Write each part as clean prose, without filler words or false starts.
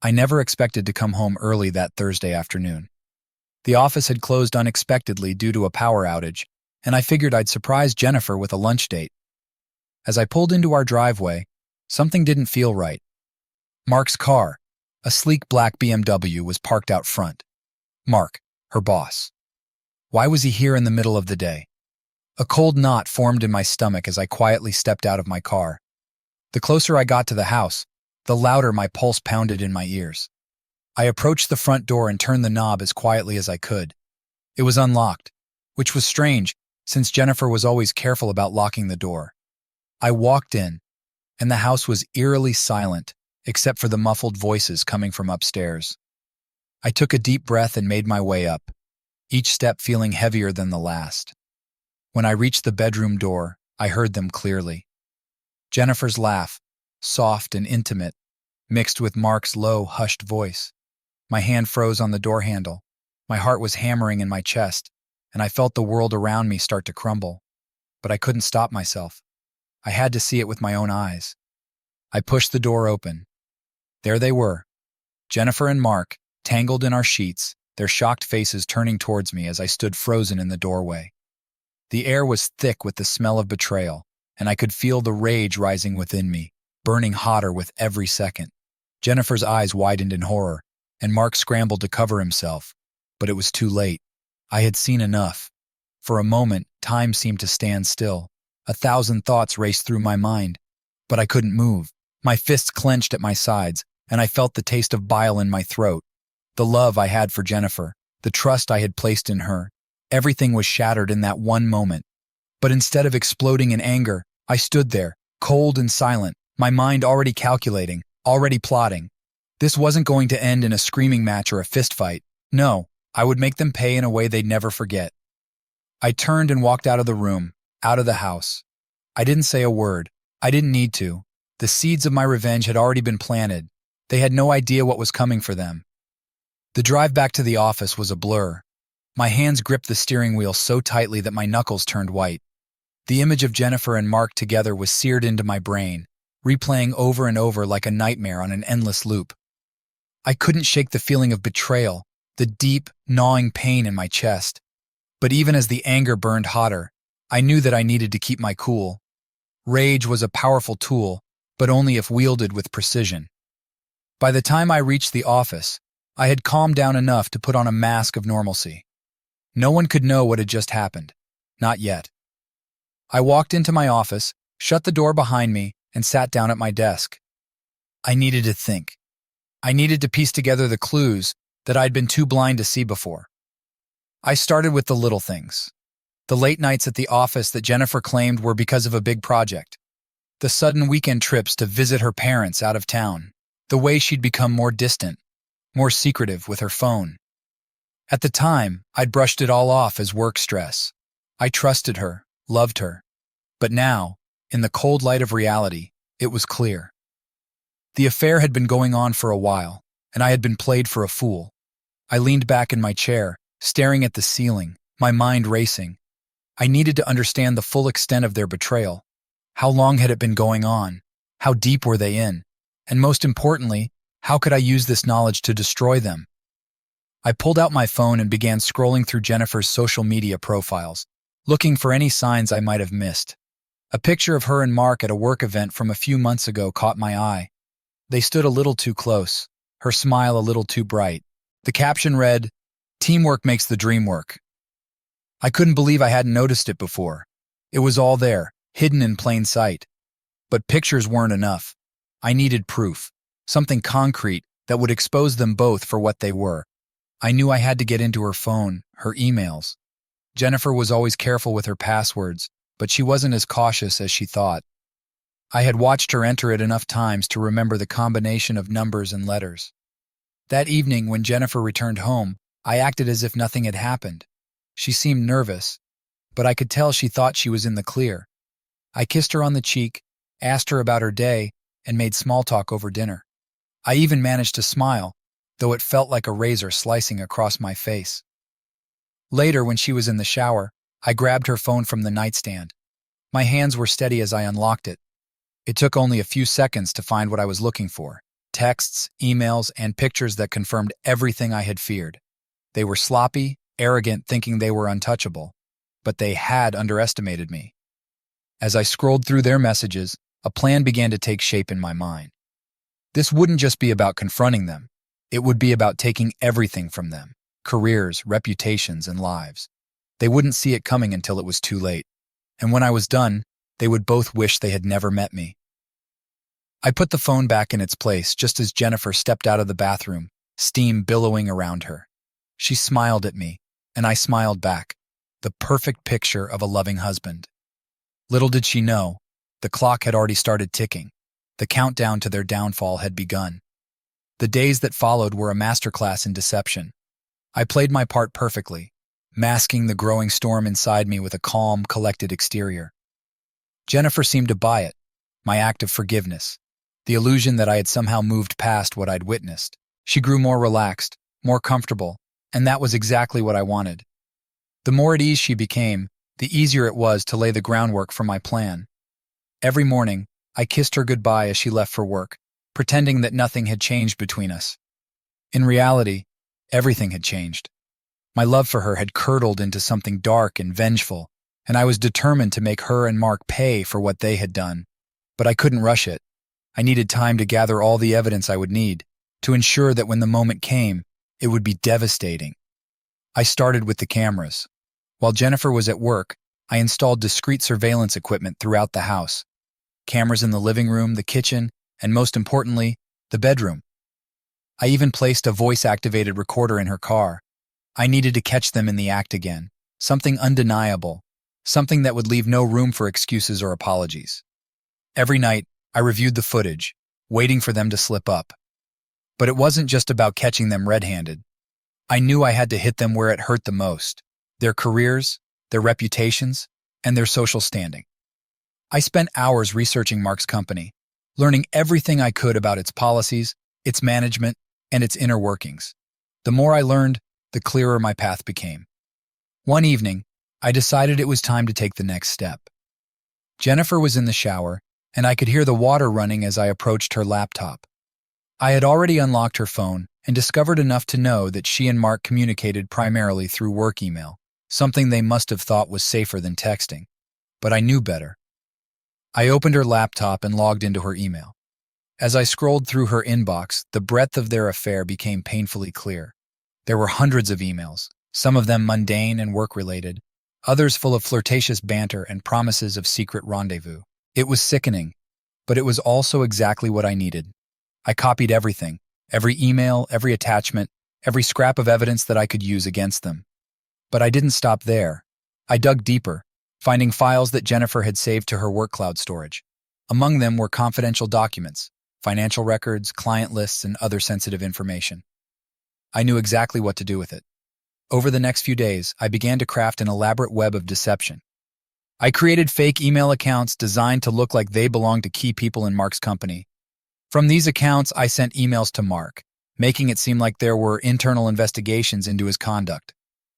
I never expected to come home early that Thursday afternoon. The office had closed unexpectedly due to a power outage, and I figured I'd surprise Jennifer with a lunch date. As I pulled into our driveway, something didn't feel right. Mark's car, a sleek black BMW, was parked out front. Mark, her boss. Why was he here in the middle of the day? A cold knot formed in my stomach as I quietly stepped out of my car. The closer I got to the house, the louder my pulse pounded in my ears. I approached the front door and turned the knob as quietly as I could. It was unlocked, which was strange since Jennifer was always careful about locking the door. I walked in, and the house was eerily silent except for the muffled voices coming from upstairs. I took a deep breath and made my way up, each step feeling heavier than the last. When I reached the bedroom door, I heard them clearly. Jennifer's laugh, soft and intimate, mixed with Mark's low, hushed voice. My hand froze on the door handle. My heart was hammering in my chest, and I felt the world around me start to crumble. But I couldn't stop myself. I had to see it with my own eyes. I pushed the door open. There they were, Jennifer and Mark, tangled in our sheets, their shocked faces turning towards me as I stood frozen in the doorway. The air was thick with the smell of betrayal, and I could feel the rage rising within me, burning hotter with every second. Jennifer's eyes widened in horror, and Mark scrambled to cover himself, but it was too late. I had seen enough. For a moment, time seemed to stand still. 1,000 thoughts raced through my mind, but I couldn't move. My fists clenched at my sides, and I felt the taste of bile in my throat. The love I had for Jennifer, the trust I had placed in her, everything was shattered in that one moment. But instead of exploding in anger, I stood there, cold and silent, my mind already calculating, already plotting. This wasn't going to end in a screaming match or a fistfight. No, I would make them pay in a way they'd never forget. I turned and walked out of the room, out of the house. I didn't say a word. I didn't need to. The seeds of my revenge had already been planted. They had no idea what was coming for them. The drive back to the office was a blur. My hands gripped the steering wheel so tightly that my knuckles turned white. The image of Jennifer and Mark together was seared into my brain, replaying over and over like a nightmare on an endless loop. I couldn't shake the feeling of betrayal, the deep, gnawing pain in my chest. But even as the anger burned hotter, I knew that I needed to keep my cool. Rage was a powerful tool, but only if wielded with precision. By the time I reached the office, I had calmed down enough to put on a mask of normalcy. No one could know what had just happened. Not yet. I walked into my office, shut the door behind me, and sat down at my desk. I needed to think. I needed to piece together the clues that I'd been too blind to see before. I started with the little things. The late nights at the office that Jennifer claimed were because of a big project. The sudden weekend trips to visit her parents out of town. The way she'd become more distant, more secretive with her phone. At the time, I'd brushed it all off as work stress. I trusted her, loved her. But now, in the cold light of reality, it was clear. The affair had been going on for a while, and I had been played for a fool. I leaned back in my chair, staring at the ceiling, my mind racing. I needed to understand the full extent of their betrayal. How long had it been going on? How deep were they in? And most importantly, how could I use this knowledge to destroy them? I pulled out my phone and began scrolling through Jennifer's social media profiles, looking for any signs I might have missed. A picture of her and Mark at a work event from a few months ago caught my eye. They stood a little too close, her smile a little too bright. The caption read, "Teamwork makes the dream work." I couldn't believe I hadn't noticed it before. It was all there, hidden in plain sight. But pictures weren't enough. I needed proof, something concrete that would expose them both for what they were. I knew I had to get into her phone, her emails. Jennifer was always careful with her passwords, but she wasn't as cautious as she thought. I had watched her enter it enough times to remember the combination of numbers and letters. That evening, when Jennifer returned home, I acted as if nothing had happened. She seemed nervous, but I could tell she thought she was in the clear. I kissed her on the cheek, asked her about her day, and made small talk over dinner. I even managed to smile, though it felt like a razor slicing across my face. Later, when she was in the shower, I grabbed her phone from the nightstand. My hands were steady as I unlocked it. It took only a few seconds to find what I was looking for. texts, emails, and pictures that confirmed everything I had feared. They were sloppy, arrogant, thinking they were untouchable, but they had underestimated me. As I scrolled through their messages, a plan began to take shape in my mind. This wouldn't just be about confronting them. It would be about taking everything from them: careers, reputations, and lives. They wouldn't see it coming until it was too late. And when I was done, they would both wish they had never met me. I put the phone back in its place just as Jennifer stepped out of the bathroom, steam billowing around her. She smiled at me, and I smiled back, the perfect picture of a loving husband. Little did she know, the clock had already started ticking. The countdown to their downfall had begun. The days that followed were a masterclass in deception. I played my part perfectly, masking the growing storm inside me with a calm, collected exterior. Jennifer seemed to buy it, my act of forgiveness, the illusion that I had somehow moved past what I'd witnessed. She grew more relaxed, more comfortable, and that was exactly what I wanted. The more at ease she became, the easier it was to lay the groundwork for my plan. Every morning, I kissed her goodbye as she left for work, pretending that nothing had changed between us. In reality, everything had changed. My love for her had curdled into something dark and vengeful, and I was determined to make her and Mark pay for what they had done. But I couldn't rush it. I needed time to gather all the evidence I would need, to ensure that when the moment came, it would be devastating. I started with the cameras. While Jennifer was at work, I installed discreet surveillance equipment throughout the house. Cameras in the living room, the kitchen, and most importantly, the bedroom. I even placed a voice-activated recorder in her car. I needed to catch them in the act again, something undeniable, something that would leave no room for excuses or apologies. Every night, I reviewed the footage, waiting for them to slip up. But it wasn't just about catching them red-handed. I knew I had to hit them where it hurt the most: their careers, their reputations, and their social standing. I spent hours researching Mark's company, learning everything I could about its policies, its management, and its inner workings. The more I learned, the clearer my path became. One evening, I decided it was time to take the next step. Jennifer was in the shower, and I could hear the water running as I approached her laptop. I had already unlocked her phone and discovered enough to know that she and Mark communicated primarily through work email, something they must have thought was safer than texting. But I knew better. I opened her laptop and logged into her email. As I scrolled through her inbox, the breadth of their affair became painfully clear. There were hundreds of emails, some of them mundane and work-related, others full of flirtatious banter and promises of secret rendezvous. It was sickening, but it was also exactly what I needed. I copied everything, every email, every attachment, every scrap of evidence that I could use against them. But I didn't stop there. I dug deeper, finding files that Jennifer had saved to her work cloud storage. Among them were confidential documents, financial records, client lists, and other sensitive information. I knew exactly what to do with it. Over the next few days, I began to craft an elaborate web of deception. I created fake email accounts designed to look like they belonged to key people in Mark's company. From these accounts, I sent emails to Mark, making it seem like there were internal investigations into his conduct.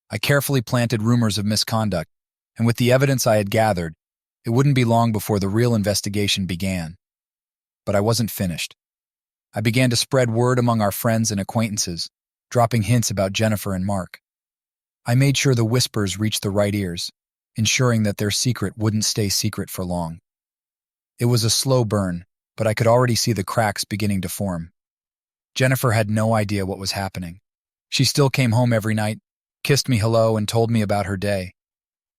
I carefully planted rumors of misconduct, and with the evidence I had gathered, it wouldn't be long before the real investigation began. But I wasn't finished. I began to spread word among our friends and acquaintances, dropping hints about Jennifer and Mark. I made sure the whispers reached the right ears, ensuring that their secret wouldn't stay secret for long. It was a slow burn, but I could already see the cracks beginning to form. Jennifer had no idea what was happening. She still came home every night, kissed me hello, and told me about her day.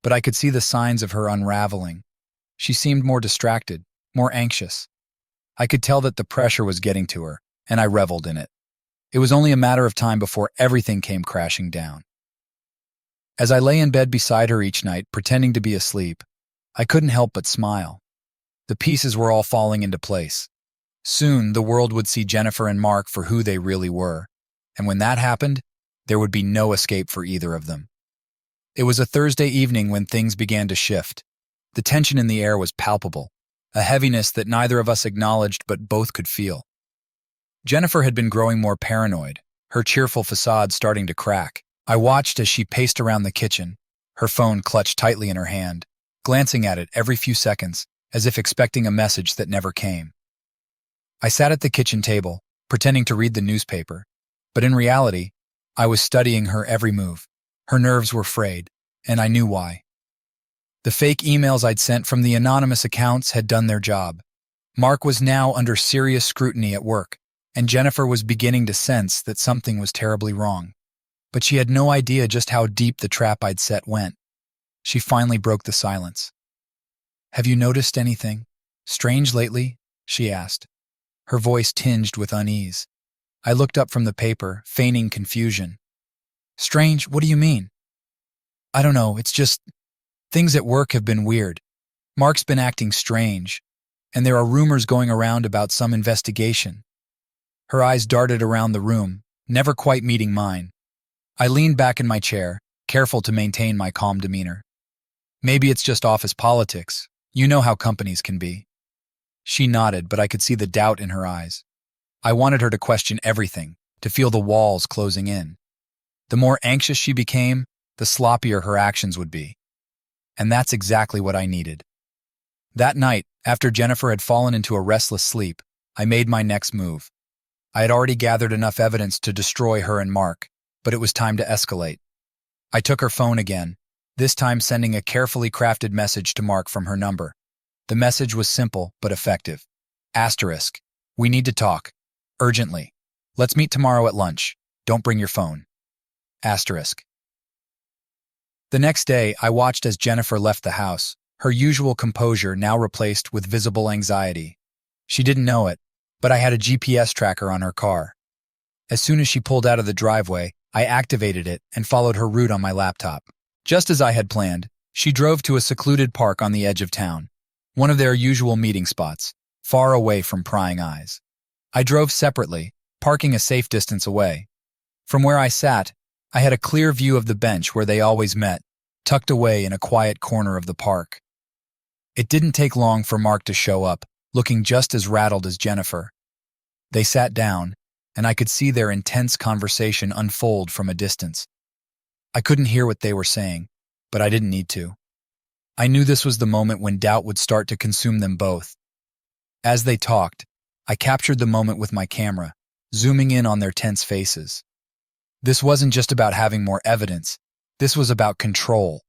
But I could see the signs of her unraveling. She seemed more distracted, more anxious. I could tell that the pressure was getting to her, and I reveled in it. It was only a matter of time before everything came crashing down. As I lay in bed beside her each night, pretending to be asleep, I couldn't help but smile. The pieces were all falling into place. Soon, the world would see Jennifer and Mark for who they really were, and when that happened, there would be no escape for either of them. It was a Thursday evening when things began to shift. The tension in the air was palpable, a heaviness that neither of us acknowledged but both could feel. Jennifer had been growing more paranoid, her cheerful facade starting to crack. I watched as she paced around the kitchen, her phone clutched tightly in her hand, glancing at it every few seconds, as if expecting a message that never came. I sat at the kitchen table, pretending to read the newspaper. But in reality, I was studying her every move. Her nerves were frayed, and I knew why. The fake emails I'd sent from the anonymous accounts had done their job. Mark was now under serious scrutiny at work, and Jennifer was beginning to sense that something was terribly wrong. But she had no idea just how deep the trap I'd set went. She finally broke the silence. "Have you noticed anything strange lately?" she asked, her voice tinged with unease. I looked up from the paper, feigning confusion. "Strange? What do you mean?" "I don't know, it's just things at work have been weird. Mark's been acting strange, and there are rumors going around about some investigation." Her eyes darted around the room, never quite meeting mine. I leaned back in my chair, careful to maintain my calm demeanor. "Maybe it's just office politics. You know how companies can be." She nodded, but I could see the doubt in her eyes. I wanted her to question everything, to feel the walls closing in. The more anxious she became, the sloppier her actions would be. And that's exactly what I needed. That night, after Jennifer had fallen into a restless sleep, I made my next move. I had already gathered enough evidence to destroy her and Mark, but it was time to escalate. I took her phone again, this time sending a carefully crafted message to Mark from her number. The message was simple but effective. Asterisk. "We need to talk. Urgently. Let's meet tomorrow at lunch. Don't bring your phone." Asterisk. The next day, I watched as Jennifer left the house, her usual composure now replaced with visible anxiety. She didn't know it, but I had a GPS tracker on her car. As soon as she pulled out of the driveway, I activated it and followed her route on my laptop. Just as I had planned, she drove to a secluded park on the edge of town, one of their usual meeting spots, far away from prying eyes. I drove separately, parking a safe distance away. From where I sat, I had a clear view of the bench where they always met, tucked away in a quiet corner of the park. It didn't take long for Mark to show up, looking just as rattled as Jennifer. They sat down, and I could see their intense conversation unfold from a distance. I couldn't hear what they were saying, but I didn't need to. I knew this was the moment when doubt would start to consume them both. As they talked, I captured the moment with my camera, zooming in on their tense faces. This wasn't just about having more evidence. This was about control.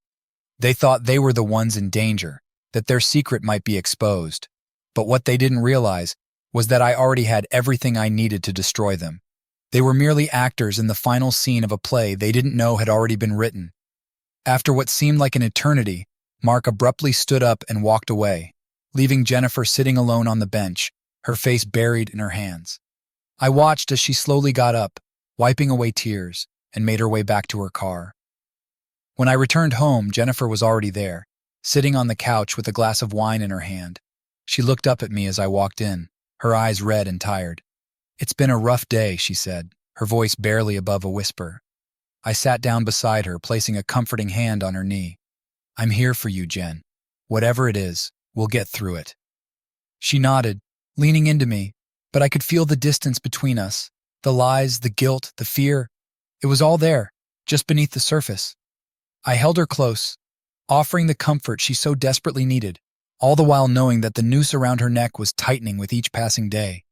They thought they were the ones in danger, that their secret might be exposed. But what they didn't realize was that I already had everything I needed to destroy them. They were merely actors in the final scene of a play they didn't know had already been written. After what seemed like an eternity, Mark abruptly stood up and walked away, leaving Jennifer sitting alone on the bench, her face buried in her hands. I watched as she slowly got up, wiping away tears, and made her way back to her car. When I returned home, Jennifer was already there, sitting on the couch with a glass of wine in her hand. She looked up at me as I walked in, her eyes red and tired. "It's been a rough day," she said, her voice barely above a whisper. I sat down beside her, placing a comforting hand on her knee. "I'm here for you, Jen. Whatever it is, we'll get through it." She nodded, leaning into me, but I could feel the distance between us, the lies, the guilt, the fear. It was all there, just beneath the surface. I held her close, offering the comfort she so desperately needed, all the while knowing that the noose around her neck was tightening with each passing day.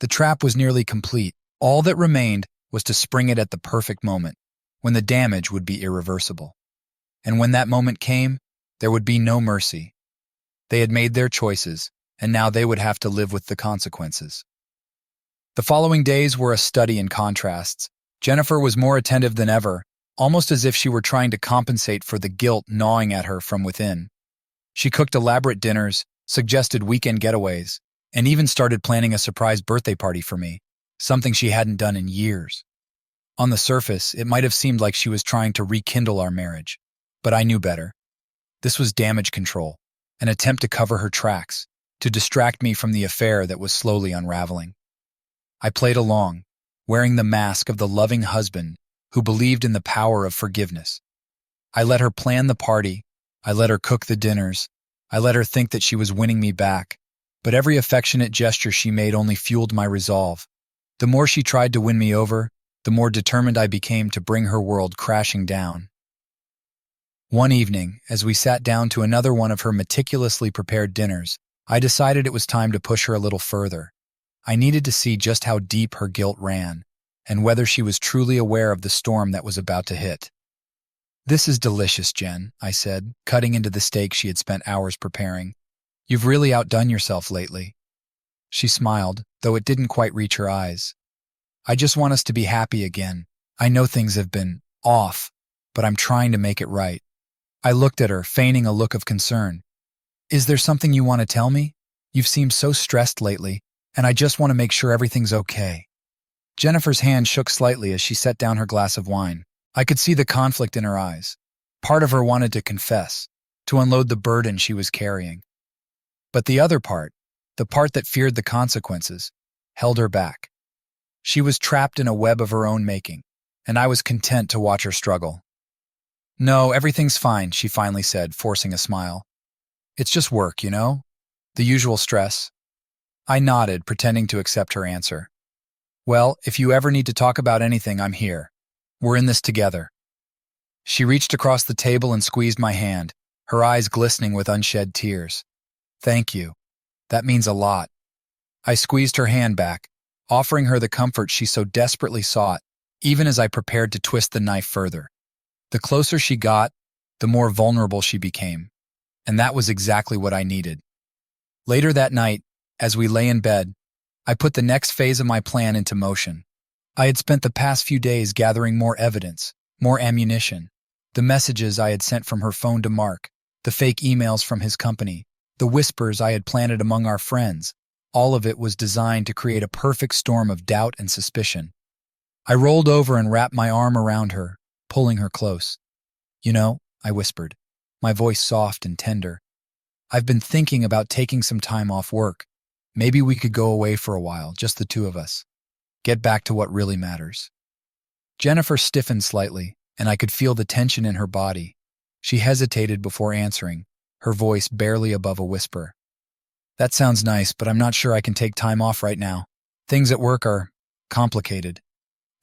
The trap was nearly complete. All that remained was to spring it at the perfect moment, when the damage would be irreversible. And when that moment came, there would be no mercy. They had made their choices, and now they would have to live with the consequences. The following days were a study in contrasts. Jennifer was more attentive than ever, almost as if she were trying to compensate for the guilt gnawing at her from within. She cooked elaborate dinners, suggested weekend getaways, and even started planning a surprise birthday party for me, something she hadn't done in years. On the surface, it might have seemed like she was trying to rekindle our marriage, but I knew better. This was damage control, an attempt to cover her tracks, to distract me from the affair that was slowly unraveling. I played along, wearing the mask of the loving husband who believed in the power of forgiveness. I let her plan the party, I let her cook the dinners, I let her think that she was winning me back, but every affectionate gesture she made only fueled my resolve. The more she tried to win me over, the more determined I became to bring her world crashing down. One evening, as we sat down to another one of her meticulously prepared dinners, I decided it was time to push her a little further. I needed to see just how deep her guilt ran, and whether she was truly aware of the storm that was about to hit. "This is delicious, Jen," I said, cutting into the steak she had spent hours preparing. "You've really outdone yourself lately." She smiled, though it didn't quite reach her eyes. "I just want us to be happy again. I know things have been off, but I'm trying to make it right." I looked at her, feigning a look of concern. "Is there something you want to tell me? You've seemed so stressed lately, and I just want to make sure everything's okay." Jennifer's hand shook slightly as she set down her glass of wine. I could see the conflict in her eyes. Part of her wanted to confess, to unload the burden she was carrying. But the other part, the part that feared the consequences, held her back. She was trapped in a web of her own making, and I was content to watch her struggle. "No, everything's fine," she finally said, forcing a smile. "It's just work, you know? The usual stress." I nodded, pretending to accept her answer. "Well, if you ever need to talk about anything, I'm here. We're in this together." She reached across the table and squeezed my hand, her eyes glistening with unshed tears. "Thank you. That means a lot." I squeezed her hand back, offering her the comfort she so desperately sought, even as I prepared to twist the knife further. The closer she got, the more vulnerable she became, and that was exactly what I needed. Later that night, as we lay in bed, I put the next phase of my plan into motion. I had spent the past few days gathering more evidence, more ammunition. The messages I had sent from her phone to Mark, the fake emails from his company, the whispers I had planted among our friends, all of it was designed to create a perfect storm of doubt and suspicion. I rolled over and wrapped my arm around her, pulling her close. "You know," I whispered, my voice soft and tender, "I've been thinking about taking some time off work. Maybe we could go away for a while, just the two of us. Get back to what really matters." Jennifer stiffened slightly, and I could feel the tension in her body. She hesitated before answering, her voice barely above a whisper. "That sounds nice, but I'm not sure I can take time off right now. Things at work are complicated."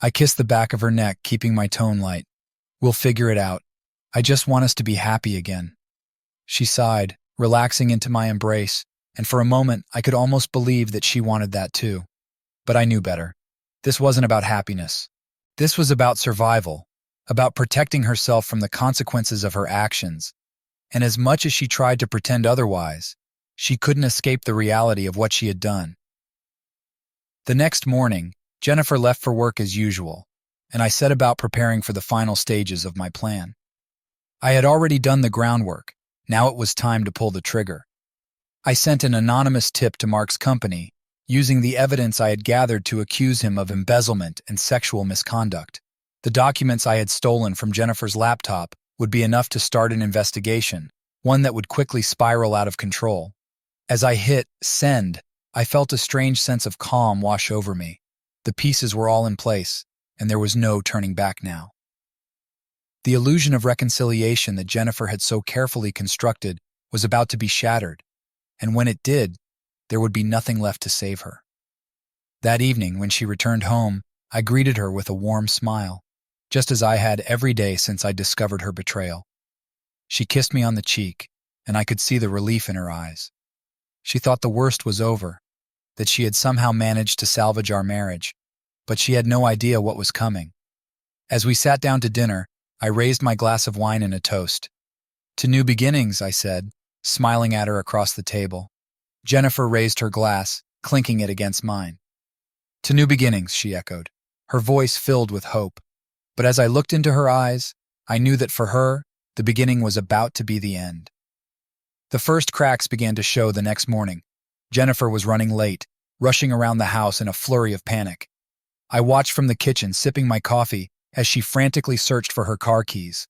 I kissed the back of her neck, keeping my tone light. "We'll figure it out. I just want us to be happy again." She sighed, relaxing into my embrace, and for a moment I could almost believe that she wanted that too. But I knew better. This wasn't about happiness. This was about survival, about protecting herself from the consequences of her actions. And as much as she tried to pretend otherwise, she couldn't escape the reality of what she had done. The next morning, Jennifer left for work as usual, and I set about preparing for the final stages of my plan. I had already done the groundwork. Now it was time to pull the trigger. I sent an anonymous tip to Mark's company, using the evidence I had gathered to accuse him of embezzlement and sexual misconduct. The documents I had stolen from Jennifer's laptop would be enough to start an investigation, one that would quickly spiral out of control. As I hit send, I felt a strange sense of calm wash over me. The pieces were all in place, and there was no turning back now. The illusion of reconciliation that Jennifer had so carefully constructed was about to be shattered, and when it did, there would be nothing left to save her. That evening, when she returned home, I greeted her with a warm smile, just as I had every day since I discovered her betrayal. She kissed me on the cheek, and I could see the relief in her eyes. She thought the worst was over, that she had somehow managed to salvage our marriage, but she had no idea what was coming. As we sat down to dinner, I raised my glass of wine in a toast. "To new beginnings," I said, smiling at her across the table. Jennifer raised her glass, clinking it against mine. "To new beginnings," she echoed, her voice filled with hope. But as I looked into her eyes, I knew that for her, the beginning was about to be the end. The first cracks began to show the next morning. Jennifer was running late, rushing around the house in a flurry of panic. I watched from the kitchen, sipping my coffee, as she frantically searched for her car keys.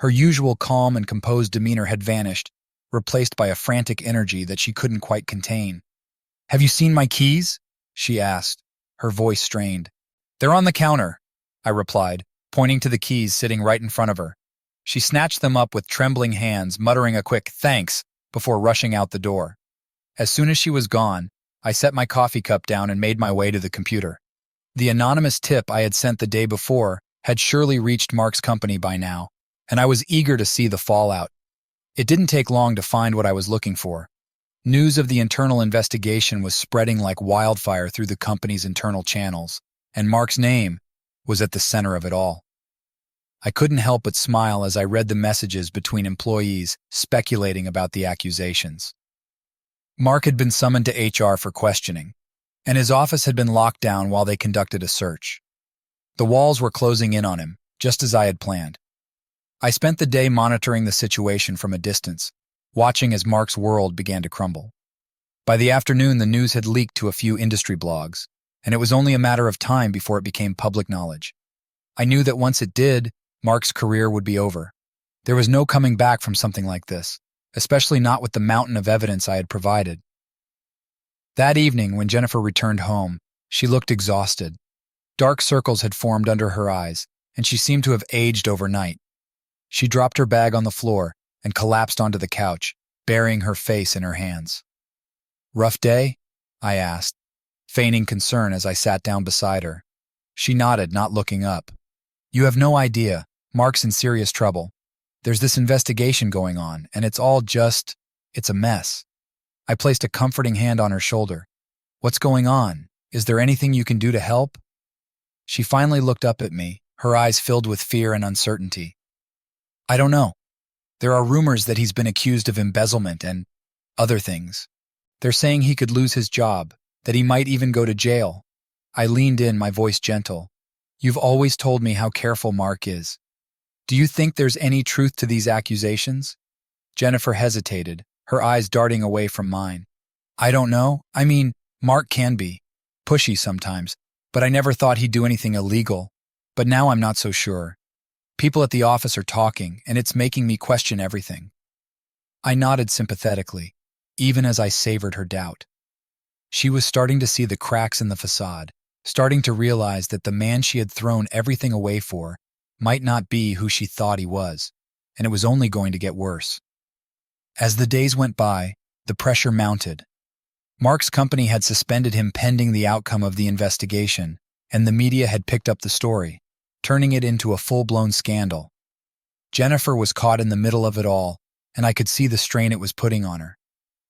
Her usual calm and composed demeanor had vanished, replaced by a frantic energy that she couldn't quite contain. "Have you seen my keys?" she asked, her voice strained. "They're on the counter," I replied, pointing to the keys sitting right in front of her. She snatched them up with trembling hands, muttering a quick "thanks" before rushing out the door. As soon as she was gone, I set my coffee cup down and made my way to the computer. The anonymous tip I had sent the day before had surely reached Mark's company by now, and I was eager to see the fallout. It didn't take long to find what I was looking for. News of the internal investigation was spreading like wildfire through the company's internal channels, and Mark's name was at the center of it all. I couldn't help but smile as I read the messages between employees speculating about the accusations. Mark had been summoned to HR for questioning, and his office had been locked down while they conducted a search. The walls were closing in on him, just as I had planned. I spent the day monitoring the situation from a distance, watching as Mark's world began to crumble. By the afternoon, the news had leaked to a few industry blogs, and it was only a matter of time before it became public knowledge. I knew that once it did, Mark's career would be over. There was no coming back from something like this, especially not with the mountain of evidence I had provided. That evening, when Jennifer returned home, she looked exhausted. Dark circles had formed under her eyes, and she seemed to have aged overnight. She dropped her bag on the floor and collapsed onto the couch, burying her face in her hands. "Rough day?" I asked, feigning concern as I sat down beside her. She nodded, not looking up. "You have no idea. Mark's in serious trouble. There's this investigation going on, and it's a mess." I placed a comforting hand on her shoulder. "What's going on? Is there anything you can do to help?" She finally looked up at me, her eyes filled with fear and uncertainty. "I don't know. There are rumors that he's been accused of embezzlement and other things. They're saying he could lose his job, that he might even go to jail." I leaned in, my voice gentle. "You've always told me how careful Mark is. Do you think there's any truth to these accusations?" Jennifer hesitated, her eyes darting away from mine. "I don't know. I mean, Mark can be pushy sometimes, but I never thought he'd do anything illegal. But now I'm not so sure. People at the office are talking, and it's making me question everything." I nodded sympathetically, even as I savored her doubt. She was starting to see the cracks in the facade, starting to realize that the man she had thrown everything away for might not be who she thought he was, and it was only going to get worse. As the days went by, the pressure mounted. Mark's company had suspended him pending the outcome of the investigation, and the media had picked up the story, turning it into a full-blown scandal. Jennifer was caught in the middle of it all, and I could see the strain it was putting on her.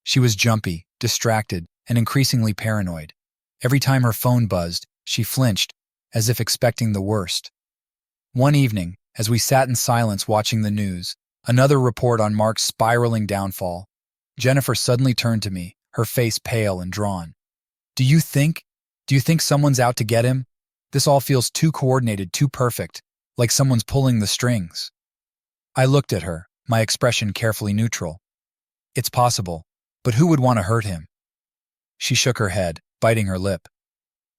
She was jumpy, distracted, and increasingly paranoid. Every time her phone buzzed, she flinched, as if expecting the worst. One evening, as we sat in silence watching the news, another report on Mark's spiraling downfall, Jennifer suddenly turned to me, her face pale and drawn. Do you think someone's out to get him? This all feels too coordinated, too perfect, like someone's pulling the strings." I looked at her, my expression carefully neutral. "It's possible, but who would want to hurt him?" She shook her head, biting her lip.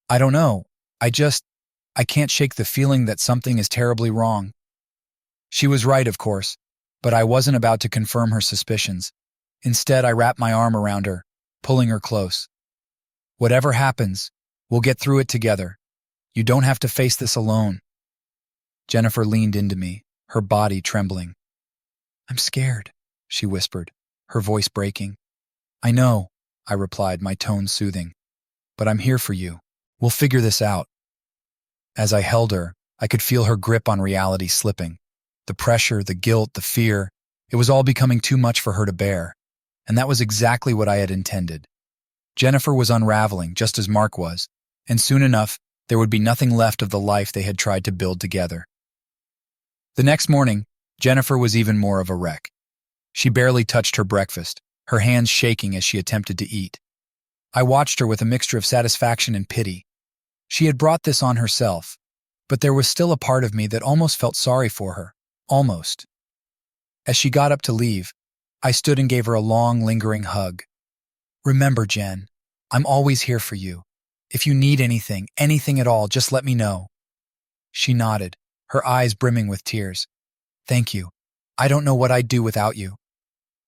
"I don't know. I can't shake the feeling that something is terribly wrong." She was right, of course, but I wasn't about to confirm her suspicions. Instead, I wrapped my arm around her, pulling her close. "Whatever happens, we'll get through it together. You don't have to face this alone." Jennifer leaned into me, her body trembling. "I'm scared," she whispered, her voice breaking. "I know," I replied, my tone soothing. "But I'm here for you. We'll figure this out." As I held her, I could feel her grip on reality slipping. The pressure, the guilt, the fear, it was all becoming too much for her to bear. And that was exactly what I had intended. Jennifer was unraveling, just as Mark was, and soon enough, there would be nothing left of the life they had tried to build together. The next morning, Jennifer was even more of a wreck. She barely touched her breakfast, her hands shaking as she attempted to eat. I watched her with a mixture of satisfaction and pity. She had brought this on herself, but there was still a part of me that almost felt sorry for her. Almost. As she got up to leave, I stood and gave her a long, lingering hug. "Remember, Jen, I'm always here for you. If you need anything at all, just let me know." She nodded, her eyes brimming with tears. "Thank you. I don't know what I'd do without you."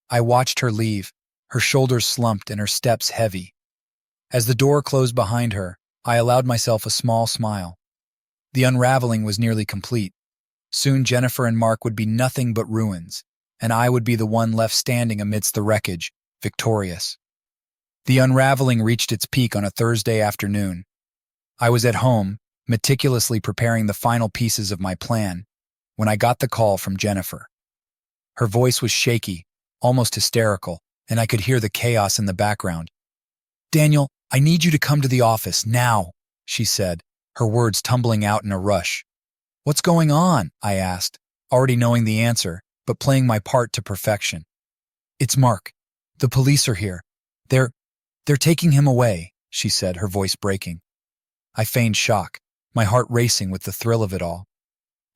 I watched her leave, her shoulders slumped and her steps heavy. As the door closed behind her, I allowed myself a small smile. The unraveling was nearly complete. Soon Jennifer and Mark would be nothing but ruins, and I would be the one left standing amidst the wreckage, victorious. The unraveling reached its peak on a Thursday afternoon. I was at home, meticulously preparing the final pieces of my plan, when I got the call from Jennifer. Her voice was shaky, almost hysterical, and I could hear the chaos in the background. "Daniel, I need you to come to the office, now," she said, her words tumbling out in a rush. "What's going on?" I asked, already knowing the answer, but playing my part to perfection. "It's Mark. The police are here. They're taking him away," she said, her voice breaking. I feigned shock, my heart racing with the thrill of it all.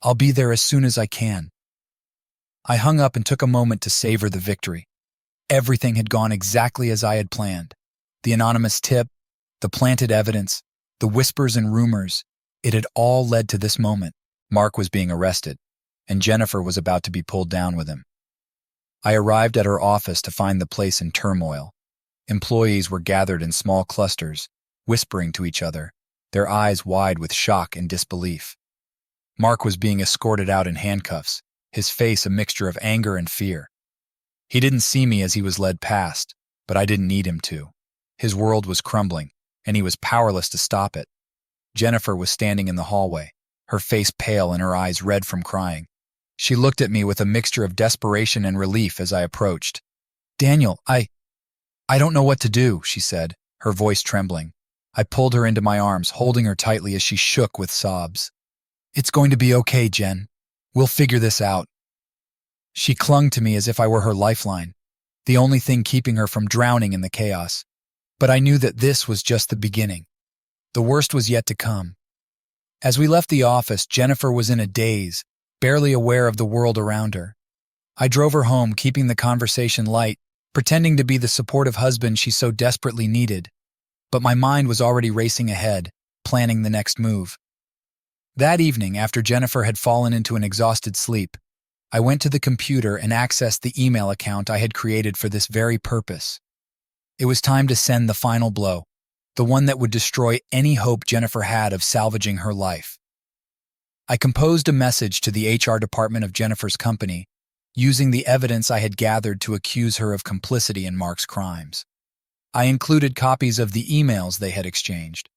"I'll be there as soon as I can." I hung up and took a moment to savor the victory. Everything had gone exactly as I had planned. The anonymous tip, the planted evidence, the whispers and rumors, it had all led to this moment. Mark was being arrested, and Jennifer was about to be pulled down with him. I arrived at her office to find the place in turmoil. Employees were gathered in small clusters, whispering to each other, their eyes wide with shock and disbelief. Mark was being escorted out in handcuffs, his face a mixture of anger and fear. He didn't see me as he was led past, but I didn't need him to. His world was crumbling, and he was powerless to stop it. Jennifer was standing in the hallway, her face pale and her eyes red from crying. She looked at me with a mixture of desperation and relief as I approached. "Daniel, I don't know what to do," she said, her voice trembling. I pulled her into my arms, holding her tightly as she shook with sobs. "It's going to be okay, Jen. We'll figure this out." She clung to me as if I were her lifeline, the only thing keeping her from drowning in the chaos. But I knew that this was just the beginning. The worst was yet to come. As we left the office, Jennifer was in a daze, barely aware of the world around her. I drove her home, keeping the conversation light, pretending to be the supportive husband she so desperately needed. But my mind was already racing ahead, planning the next move. That evening, after Jennifer had fallen into an exhausted sleep, I went to the computer and accessed the email account I had created for this very purpose. It was time to send the final blow, the one that would destroy any hope Jennifer had of salvaging her life. I composed a message to the HR department of Jennifer's company, using the evidence I had gathered to accuse her of complicity in Mark's crimes. I included copies of the emails they had exchanged,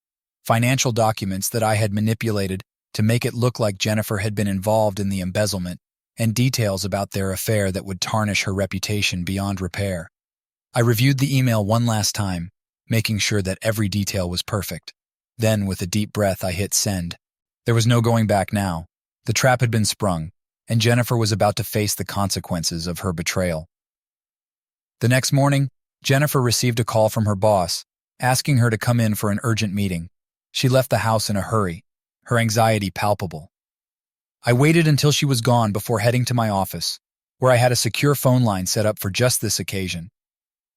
financial documents that I had manipulated to make it look like Jennifer had been involved in the embezzlement, and details about their affair that would tarnish her reputation beyond repair. I reviewed the email one last time, making sure that every detail was perfect. Then, with a deep breath, I hit send. There was no going back now. The trap had been sprung, and Jennifer was about to face the consequences of her betrayal. The next morning, Jennifer received a call from her boss, asking her to come in for an urgent meeting. She left the house in a hurry, her anxiety palpable. I waited until she was gone before heading to my office, where I had a secure phone line set up for just this occasion.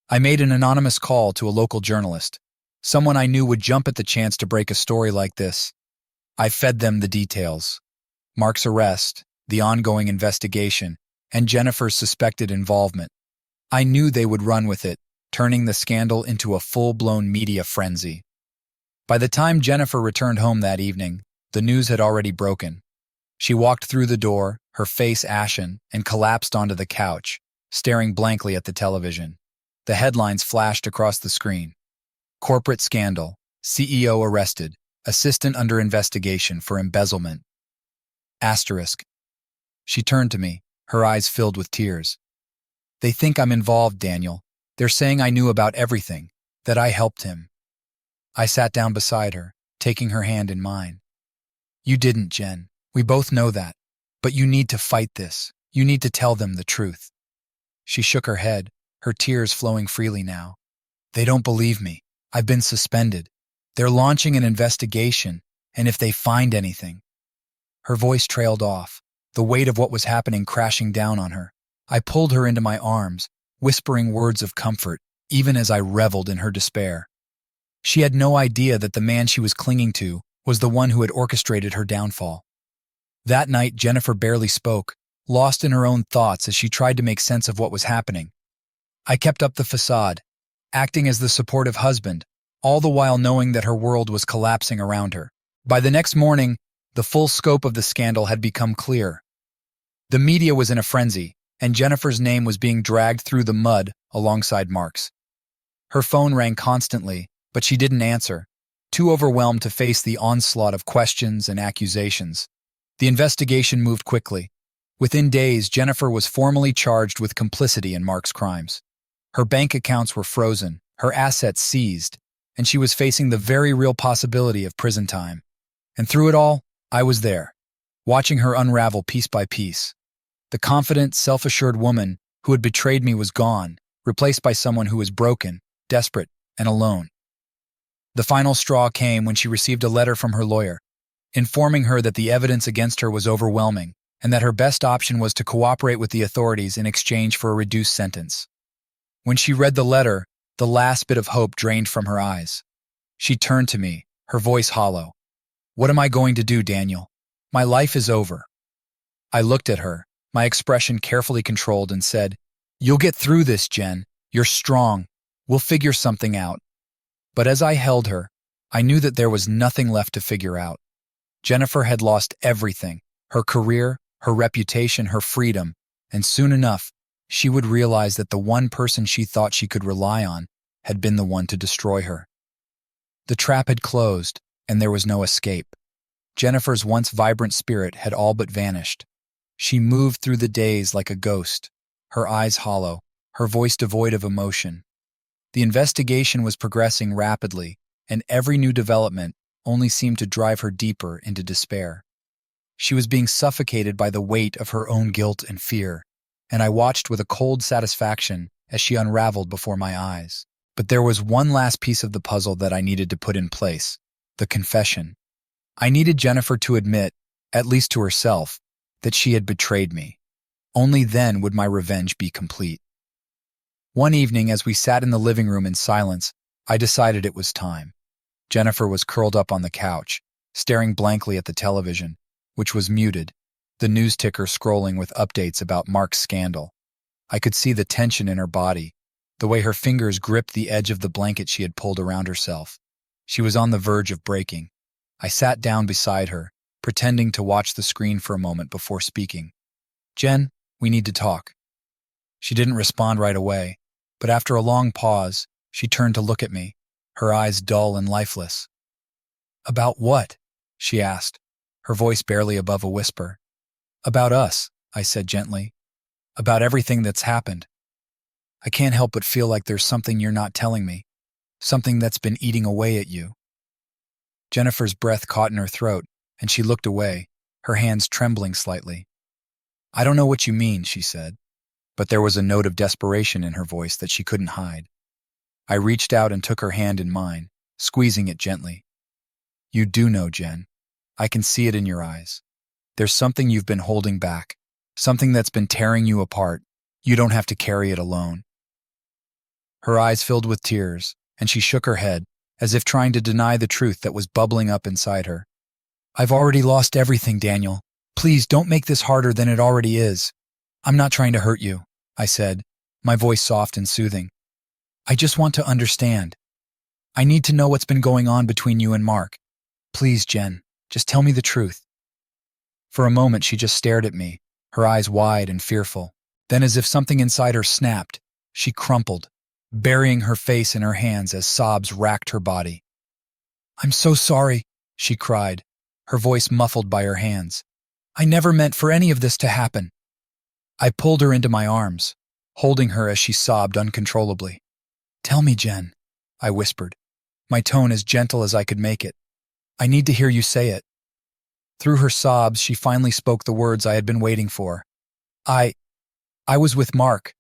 I made an anonymous call to a local journalist, someone I knew would jump at the chance to break a story like this. I fed them the details: Mark's arrest, the ongoing investigation, and Jennifer's suspected involvement. I knew they would run with it, turning the scandal into a full-blown media frenzy. By the time Jennifer returned home that evening, the news had already broken. She walked through the door, her face ashen, and collapsed onto the couch, staring blankly at the television. The headlines flashed across the screen. Corporate scandal, CEO arrested, assistant under investigation for embezzlement. Asterisk. She turned to me, her eyes filled with tears. "They think I'm involved, Daniel. They're saying I knew about everything, that I helped him." I sat down beside her, taking her hand in mine. "You didn't, Jen. We both know that. But you need to fight this. You need to tell them the truth." She shook her head, her tears flowing freely now. "They don't believe me. I've been suspended. They're launching an investigation, and if they find anything..." Her voice trailed off, the weight of what was happening crashing down on her. I pulled her into my arms, whispering words of comfort, even as I reveled in her despair. She had no idea that the man she was clinging to was the one who had orchestrated her downfall. That night, Jennifer barely spoke, lost in her own thoughts as she tried to make sense of what was happening. I kept up the facade, acting as the supportive husband, all the while knowing that her world was collapsing around her. By the next morning, the full scope of the scandal had become clear. The media was in a frenzy, and Jennifer's name was being dragged through the mud alongside Mark's. Her phone rang constantly, but she didn't answer, too overwhelmed to face the onslaught of questions and accusations. The investigation moved quickly. Within days, Jennifer was formally charged with complicity in Mark's crimes. Her bank accounts were frozen, her assets seized, and she was facing the very real possibility of prison time. And through it all, I was there, watching her unravel piece by piece. The confident, self-assured woman who had betrayed me was gone, replaced by someone who was broken, desperate, and alone. The final straw came when she received a letter from her lawyer, informing her that the evidence against her was overwhelming and that her best option was to cooperate with the authorities in exchange for a reduced sentence. When she read the letter, the last bit of hope drained from her eyes. She turned to me, her voice hollow. "What am I going to do, Daniel? My life is over." I looked at her, my expression carefully controlled, and said, "You'll get through this, Jen. You're strong. We'll figure something out." But as I held her, I knew that there was nothing left to figure out. Jennifer had lost everything, her career, her reputation, her freedom, and soon enough, she would realize that the one person she thought she could rely on had been the one to destroy her. The trap had closed, and there was no escape. Jennifer's once vibrant spirit had all but vanished. She moved through the days like a ghost, her eyes hollow, her voice devoid of emotion. The investigation was progressing rapidly, and every new development only seemed to drive her deeper into despair. She was being suffocated by the weight of her own guilt and fear, and I watched with a cold satisfaction as she unraveled before my eyes. But there was one last piece of the puzzle that I needed to put in place: the confession. I needed Jennifer to admit, at least to herself, that she had betrayed me. Only then would my revenge be complete. One evening, as we sat in the living room in silence, I decided it was time. Jennifer was curled up on the couch, staring blankly at the television, which was muted, the news ticker scrolling with updates about Mark's scandal. I could see the tension in her body, the way her fingers gripped the edge of the blanket she had pulled around herself. She was on the verge of breaking. I sat down beside her, pretending to watch the screen for a moment before speaking. "Jen, we need to talk." She didn't respond right away, but after a long pause, she turned to look at me, her eyes dull and lifeless. "About what?" she asked, her voice barely above a whisper. "About us," I said gently. "About everything that's happened. I can't help but feel like there's something you're not telling me, something that's been eating away at you." Jennifer's breath caught in her throat, and she looked away, her hands trembling slightly. "I don't know what you mean," she said, but there was a note of desperation in her voice that she couldn't hide. I reached out and took her hand in mine, squeezing it gently. "You do know, Jen. I can see it in your eyes. There's something you've been holding back, something that's been tearing you apart. You don't have to carry it alone." Her eyes filled with tears, and she shook her head, as if trying to deny the truth that was bubbling up inside her. "I've already lost everything, Daniel. Please don't make this harder than it already is." "I'm not trying to hurt you," I said, my voice soft and soothing. "I just want to understand. I need to know what's been going on between you and Mark. Please, Jen, just tell me the truth." For a moment, she just stared at me, her eyes wide and fearful. Then, as if something inside her snapped, she crumpled, burying her face in her hands as sobs racked her body. "I'm so sorry," she cried, her voice muffled by her hands. "I never meant for any of this to happen." I pulled her into my arms, holding her as she sobbed uncontrollably. "Tell me, Jen," I whispered, my tone as gentle as I could make it. "I need to hear you say it." Through her sobs, she finally spoke the words I had been waiting for. I was with Mark.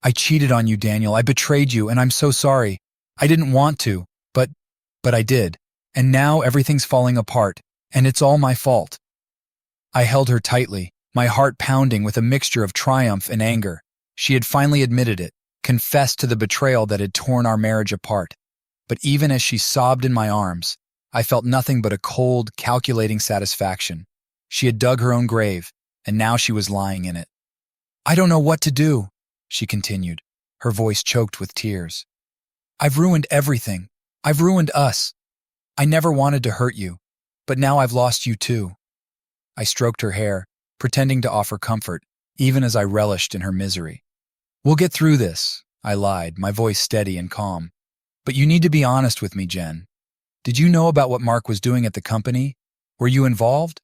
I cheated on you, Daniel. I betrayed you, and I'm so sorry. I didn't want to, but I did. And now everything's falling apart, and it's all my fault." I held her tightly, my heart pounding with a mixture of triumph and anger. She had finally admitted it, confessed to the betrayal that had torn our marriage apart. But even as she sobbed in my arms, I felt nothing but a cold, calculating satisfaction. She had dug her own grave, and now she was lying in it. "I don't know what to do," she continued, her voice choked with tears. "I've ruined everything. I've ruined us. I never wanted to hurt you, but now I've lost you too." I stroked her hair, pretending to offer comfort, even as I relished in her misery. "We'll get through this," I lied, my voice steady and calm. "But you need to be honest with me, Jen. Did you know about what Mark was doing at the company? Were you involved?"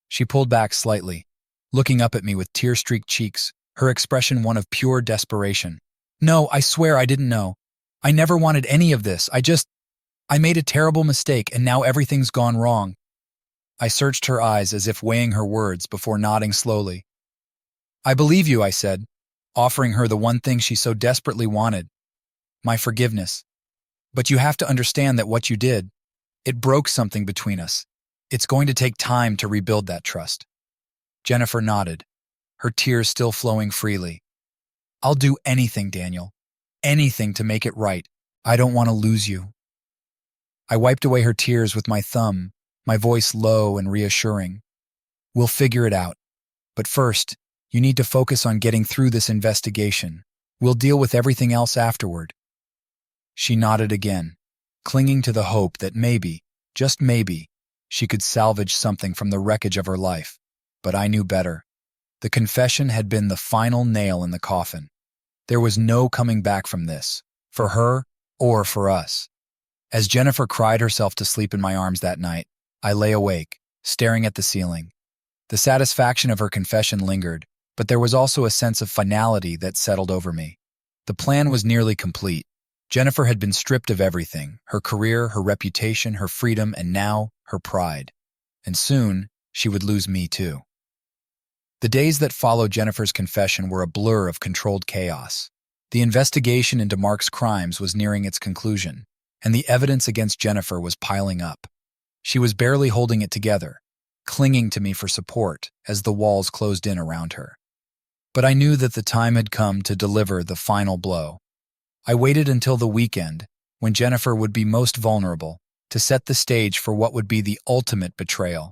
She pulled back slightly, looking up at me with tear-streaked cheeks, her expression one of pure desperation. No, I swear I didn't know. I never wanted any of this. I made a terrible mistake and now everything's gone wrong. I searched her eyes as if weighing her words before nodding slowly. I believe you, I said, offering her the one thing she so desperately wanted, my forgiveness. But you have to understand that what you did, it broke something between us. It's going to take time to rebuild that trust. Jennifer nodded, her tears still flowing freely. I'll do anything, Daniel. Anything to make it right. I don't want to lose you. I wiped away her tears with my thumb, my voice low and reassuring. We'll figure it out. But first, you need to focus on getting through this investigation. We'll deal with everything else afterward. She nodded again, clinging to the hope that maybe, just maybe, she could salvage something from the wreckage of her life. But I knew better. The confession had been the final nail in the coffin. There was no coming back from this, for her or for us. As Jennifer cried herself to sleep in my arms that night, I lay awake, staring at the ceiling. The satisfaction of her confession lingered, but there was also a sense of finality that settled over me. The plan was nearly complete. Jennifer had been stripped of everything, her career, her reputation, her freedom, and now her pride. And soon, she would lose me too. The days that followed Jennifer's confession were a blur of controlled chaos. The investigation into Mark's crimes was nearing its conclusion, and the evidence against Jennifer was piling up. She was barely holding it together, clinging to me for support as the walls closed in around her. But I knew that the time had come to deliver the final blow. I waited until the weekend, when Jennifer would be most vulnerable, to set the stage for what would be the ultimate betrayal.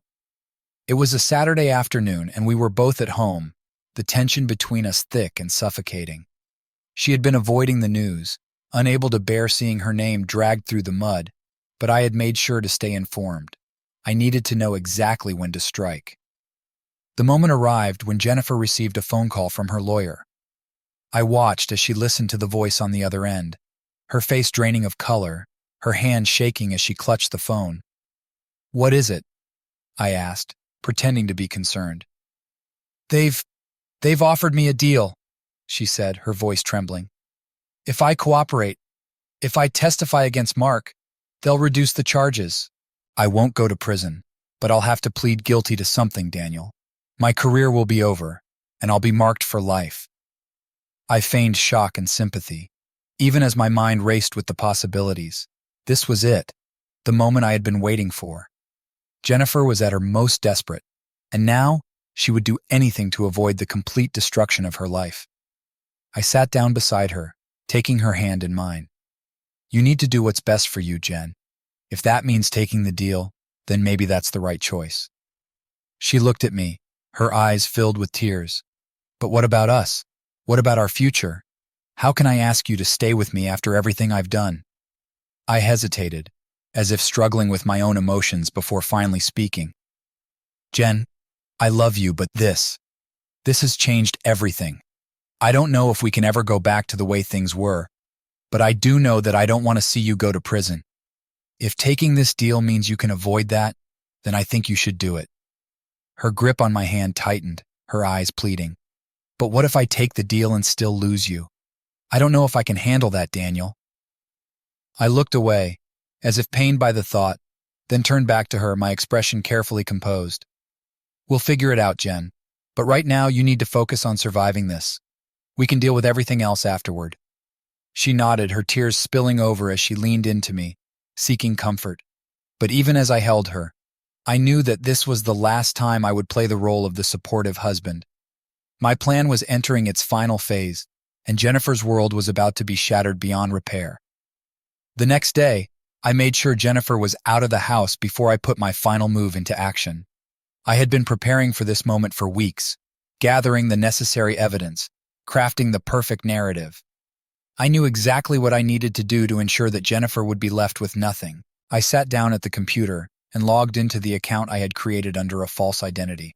It was a Saturday afternoon, and we were both at home, the tension between us thick and suffocating. She had been avoiding the news, unable to bear seeing her name dragged through the mud, but I had made sure to stay informed. I needed to know exactly when to strike. The moment arrived when Jennifer received a phone call from her lawyer. I watched as she listened to the voice on the other end, her face draining of color, her hand shaking as she clutched the phone. "What is it?" I asked, pretending to be concerned. They've offered me a deal," she said, her voice trembling. "If I cooperate, if I testify against Mark, they'll reduce the charges. I won't go to prison, but I'll have to plead guilty to something, Daniel. My career will be over, and I'll be marked for life." I feigned shock and sympathy, even as my mind raced with the possibilities. This was it, the moment I had been waiting for. Jennifer was at her most desperate, and now she would do anything to avoid the complete destruction of her life. I sat down beside her, taking her hand in mine. "You need to do what's best for you, Jen. If that means taking the deal, then maybe that's the right choice." She looked at me, her eyes filled with tears. "But what about us? What about our future? How can I ask you to stay with me after everything I've done?" I hesitated, as if struggling with my own emotions before finally speaking. "Jen, I love you, but this has changed everything. I don't know if we can ever go back to the way things were, but I do know that I don't want to see you go to prison. If taking this deal means you can avoid that, then I think you should do it." Her grip on my hand tightened, her eyes pleading. "But what if I take the deal and still lose you? I don't know if I can handle that, Daniel." I looked away, as if pained by the thought, then turned back to her, my expression carefully composed. "We'll figure it out, Jen. But right now you need to focus on surviving this. We can deal with everything else afterward." She nodded, her tears spilling over as she leaned into me, seeking comfort. But even as I held her, I knew that this was the last time I would play the role of the supportive husband. My plan was entering its final phase, and Jennifer's world was about to be shattered beyond repair. The next day, I made sure Jennifer was out of the house before I put my final move into action. I had been preparing for this moment for weeks, gathering the necessary evidence, crafting the perfect narrative. I knew exactly what I needed to do to ensure that Jennifer would be left with nothing. I sat down at the computer and logged into the account I had created under a false identity.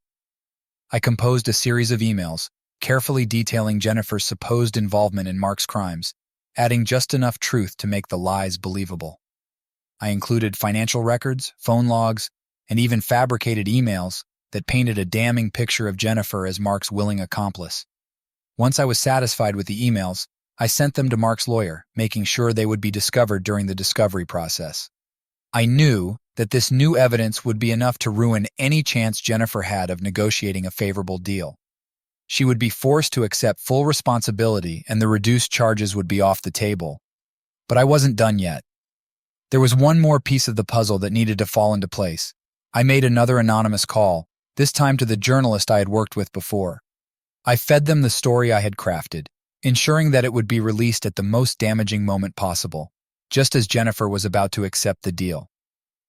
I composed a series of emails, carefully detailing Jennifer's supposed involvement in Mark's crimes, adding just enough truth to make the lies believable. I included financial records, phone logs, and even fabricated emails that painted a damning picture of Jennifer as Mark's willing accomplice. Once I was satisfied with the emails, I sent them to Mark's lawyer, making sure they would be discovered during the discovery process. I knew that this new evidence would be enough to ruin any chance Jennifer had of negotiating a favorable deal. She would be forced to accept full responsibility and the reduced charges would be off the table. But I wasn't done yet. There was one more piece of the puzzle that needed to fall into place. I made another anonymous call, this time to the journalist I had worked with before. I fed them the story I had crafted, ensuring that it would be released at the most damaging moment possible, just as Jennifer was about to accept the deal.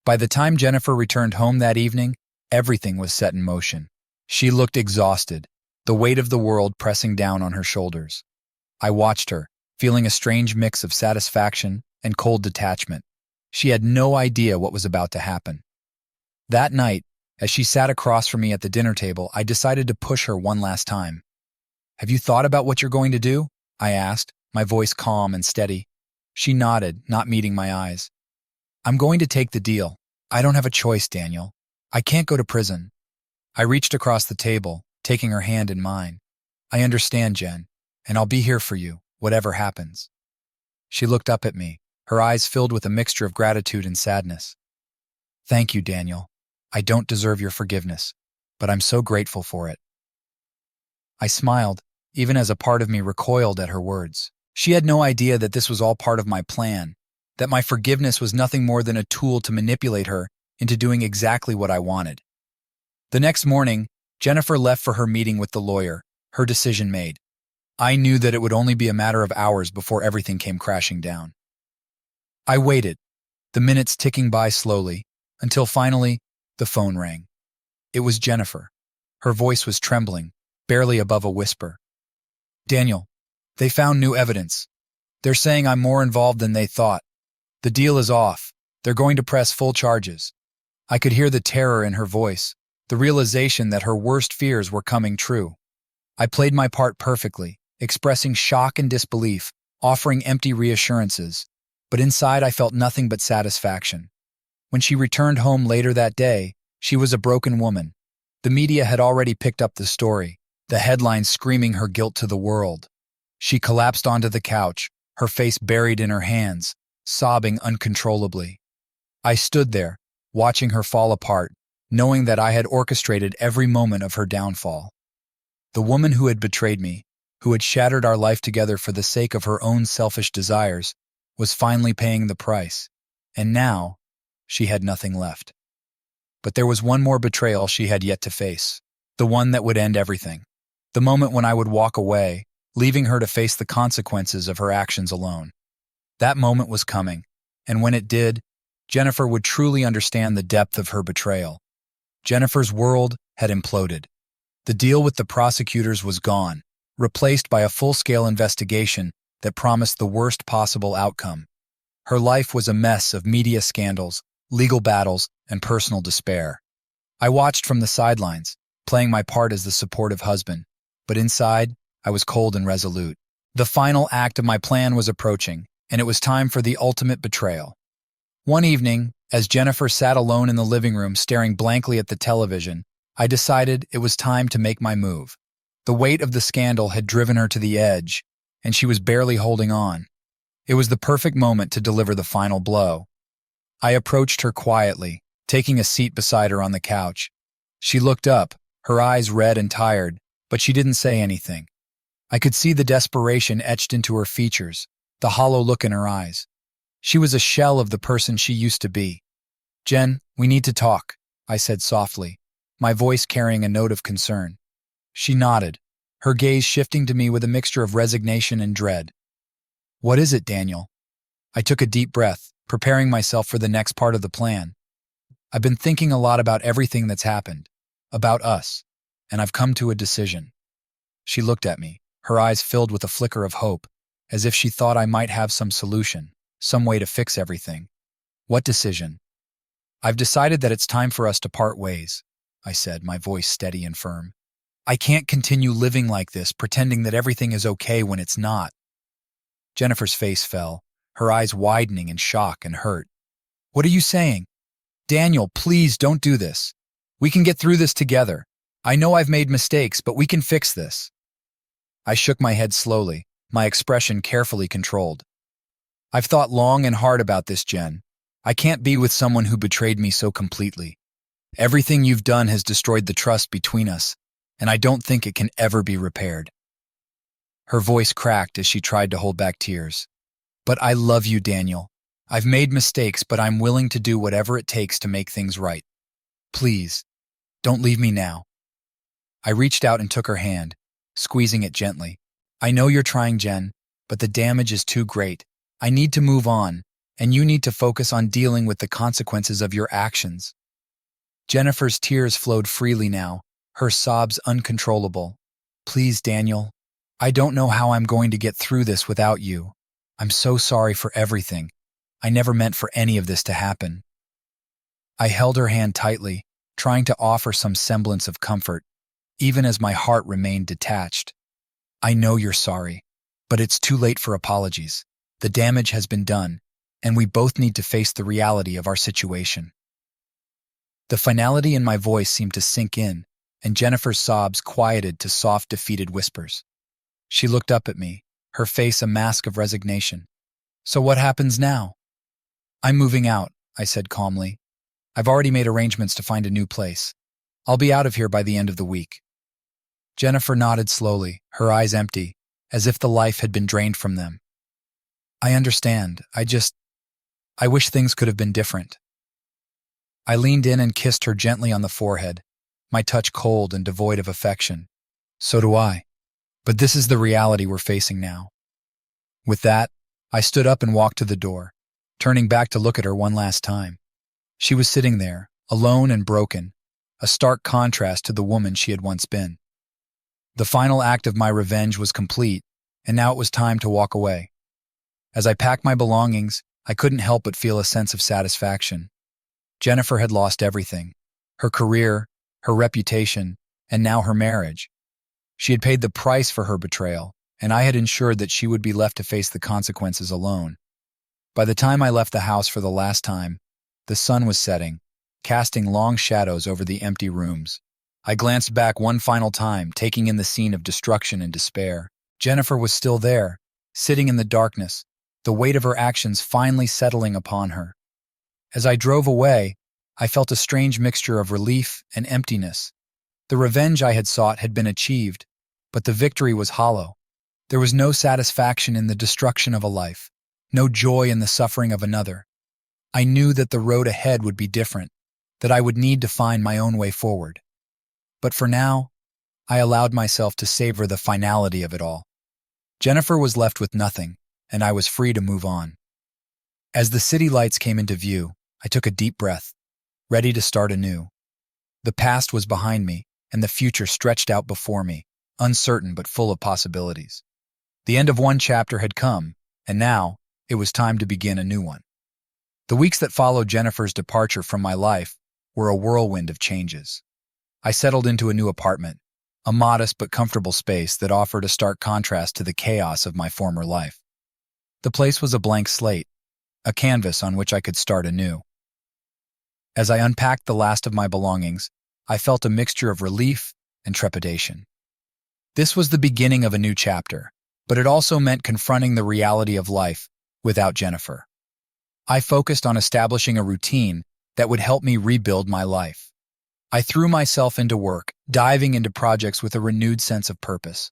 By the time Jennifer returned home that evening, everything was set in motion. She looked exhausted, the weight of the world pressing down on her shoulders. I watched her, feeling a strange mix of satisfaction and cold detachment. She had no idea what was about to happen. That night, as she sat across from me at the dinner table, I decided to push her one last time. "Have you thought about what you're going to do?" I asked, my voice calm and steady. She nodded, not meeting my eyes. "I'm going to take the deal. I don't have a choice, Daniel. I can't go to prison." I reached across the table, taking her hand in mine. "I understand, Jen, and I'll be here for you, whatever happens." She looked up at me, her eyes filled with a mixture of gratitude and sadness. "Thank you, Daniel. I don't deserve your forgiveness, but I'm so grateful for it." I smiled, even as a part of me recoiled at her words. She had no idea that this was all part of my plan, that my forgiveness was nothing more than a tool to manipulate her into doing exactly what I wanted. The next morning, Jennifer left for her meeting with the lawyer, her decision made. I knew that it would only be a matter of hours before everything came crashing down. I waited, the minutes ticking by slowly, until finally, the phone rang. It was Jennifer. Her voice was trembling, barely above a whisper. "Daniel, they found new evidence. They're saying I'm more involved than they thought. The deal is off. They're going to press full charges." I could hear the terror in her voice, the realization that her worst fears were coming true. I played my part perfectly, expressing shock and disbelief, offering empty reassurances, but inside I felt nothing but satisfaction. When she returned home later that day, she was a broken woman. The media had already picked up the story, the headlines screaming her guilt to the world. She collapsed onto the couch, her face buried in her hands, sobbing uncontrollably. I stood there, watching her fall apart, knowing that I had orchestrated every moment of her downfall. The woman who had betrayed me, who had shattered our life together for the sake of her own selfish desires, was finally paying the price, and now she had nothing left. But there was one more betrayal she had yet to face, the one that would end everything, the moment when I would walk away, leaving her to face the consequences of her actions alone. That moment was coming, and when it did, Jennifer would truly understand the depth of her betrayal. Jennifer's world had imploded. The deal with the prosecutors was gone, replaced by a full-scale investigation that promised the worst possible outcome. Her life was a mess of media scandals, legal battles, and personal despair. I watched from the sidelines, playing my part as the supportive husband, but inside, I was cold and resolute. The final act of my plan was approaching, and it was time for the ultimate betrayal. One evening, as Jennifer sat alone in the living room staring blankly at the television, I decided it was time to make my move. The weight of the scandal had driven her to the edge, and she was barely holding on. It was the perfect moment to deliver the final blow. I approached her quietly, taking a seat beside her on the couch. She looked up, her eyes red and tired, but she didn't say anything. I could see the desperation etched into her features, the hollow look in her eyes. She was a shell of the person she used to be. "Jen, we need to talk," I said softly, my voice carrying a note of concern. She nodded, her gaze shifting to me with a mixture of resignation and dread. "What is it, Daniel?" I took a deep breath, preparing myself for the next part of the plan. "I've been thinking a lot about everything that's happened, about us, and I've come to a decision." She looked at me, her eyes filled with a flicker of hope, as if she thought I might have some solution, some way to fix everything. "What decision?" "I've decided that it's time for us to part ways," I said, my voice steady and firm. "I can't continue living like this, pretending that everything is okay when it's not." Jennifer's face fell, her eyes widening in shock and hurt. "What are you saying? Daniel, please don't do this. We can get through this together. I know I've made mistakes, but we can fix this." I shook my head slowly, my expression carefully controlled. I've thought long and hard about this, Jen. I can't be with someone who betrayed me so completely. Everything you've done has destroyed the trust between us, and I don't think it can ever be repaired. Her voice cracked as she tried to hold back tears. But I love you, Daniel. I've made mistakes, but I'm willing to do whatever it takes to make things right. Please, don't leave me now. I reached out and took her hand, squeezing it gently. I know you're trying, Jen, but the damage is too great. I need to move on, and you need to focus on dealing with the consequences of your actions. Jennifer's tears flowed freely now, her sobs uncontrollable. Please, Daniel. I don't know how I'm going to get through this without you. I'm so sorry for everything. I never meant for any of this to happen. I held her hand tightly, trying to offer some semblance of comfort, even as my heart remained detached. I know you're sorry, but it's too late for apologies. The damage has been done, and we both need to face the reality of our situation. The finality in my voice seemed to sink in, and Jennifer's sobs quieted to soft, defeated whispers. She looked up at me, her face a mask of resignation. So what happens now? I'm moving out, I said calmly. I've already made arrangements to find a new place. I'll be out of here by the end of the week. Jennifer nodded slowly, her eyes empty, as if the life had been drained from them. I understand. I wish things could have been different. I leaned in and kissed her gently on the forehead, my touch cold and devoid of affection. So do I. But this is the reality we're facing now. With that, I stood up and walked to the door, turning back to look at her one last time. She was sitting there, alone and broken, a stark contrast to the woman she had once been. The final act of my revenge was complete, and now it was time to walk away. As I packed my belongings, I couldn't help but feel a sense of satisfaction. Jennifer had lost everything: her career, her reputation, and now her marriage. She had paid the price for her betrayal, and I had ensured that she would be left to face the consequences alone. By the time I left the house for the last time, the sun was setting, casting long shadows over the empty rooms. I glanced back one final time, taking in the scene of destruction and despair. Jennifer was still there, sitting in the darkness, the weight of her actions finally settling upon her. As I drove away, I felt a strange mixture of relief and emptiness. The revenge I had sought had been achieved, but the victory was hollow. There was no satisfaction in the destruction of a life, no joy in the suffering of another. I knew that the road ahead would be different, that I would need to find my own way forward. But for now, I allowed myself to savor the finality of it all. Jennifer was left with nothing, and I was free to move on. As the city lights came into view, I took a deep breath, ready to start anew. The past was behind me, and the future stretched out before me, uncertain but full of possibilities. The end of one chapter had come, and now it was time to begin a new one. The weeks that followed Jennifer's departure from my life were a whirlwind of changes. I settled into a new apartment, a modest but comfortable space that offered a stark contrast to the chaos of my former life. The place was a blank slate, a canvas on which I could start anew. As I unpacked the last of my belongings, I felt a mixture of relief and trepidation. This was the beginning of a new chapter, but it also meant confronting the reality of life without Jennifer. I focused on establishing a routine that would help me rebuild my life. I threw myself into work, diving into projects with a renewed sense of purpose.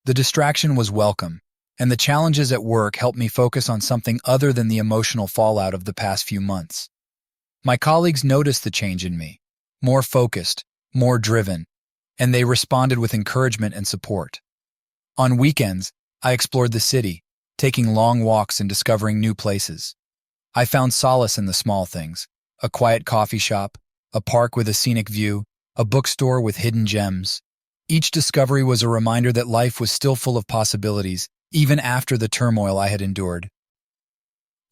The distraction was welcome, and the challenges at work helped me focus on something other than the emotional fallout of the past few months. My colleagues noticed the change in me, more focused, more driven, and they responded with encouragement and support. On weekends, I explored the city, taking long walks and discovering new places. I found solace in the small things: a quiet coffee shop, a park with a scenic view, a bookstore with hidden gems. Each discovery was a reminder that life was still full of possibilities, even after the turmoil I had endured.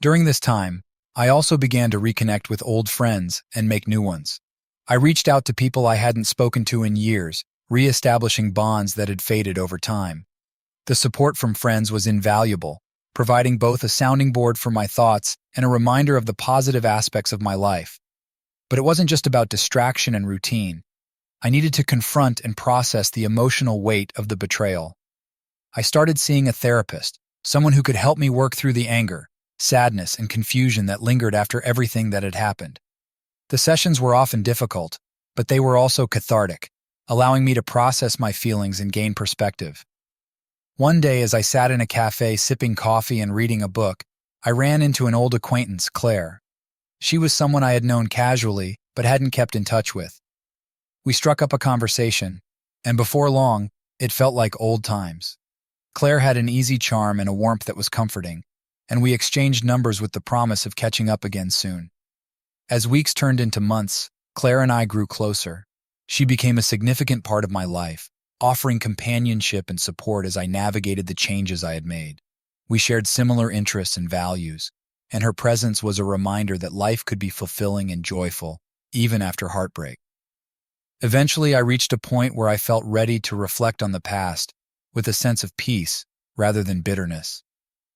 During this time, I also began to reconnect with old friends and make new ones. I reached out to people I hadn't spoken to in years, re-establishing bonds that had faded over time. The support from friends was invaluable, providing both a sounding board for my thoughts and a reminder of the positive aspects of my life. But it wasn't just about distraction and routine. I needed to confront and process the emotional weight of the betrayal. I started seeing a therapist, someone who could help me work through the anger, sadness, and confusion that lingered after everything that had happened. The sessions were often difficult, but they were also cathartic, allowing me to process my feelings and gain perspective. One day, as I sat in a cafe sipping coffee and reading a book, I ran into an old acquaintance, Claire. She was someone I had known casually, but hadn't kept in touch with. We struck up a conversation, and before long, it felt like old times. Claire had an easy charm and a warmth that was comforting, and we exchanged numbers with the promise of catching up again soon. As weeks turned into months, Claire and I grew closer. She became a significant part of my life, offering companionship and support as I navigated the changes I had made. We shared similar interests and values, and her presence was a reminder that life could be fulfilling and joyful, even after heartbreak. Eventually, I reached a point where I felt ready to reflect on the past with a sense of peace rather than bitterness.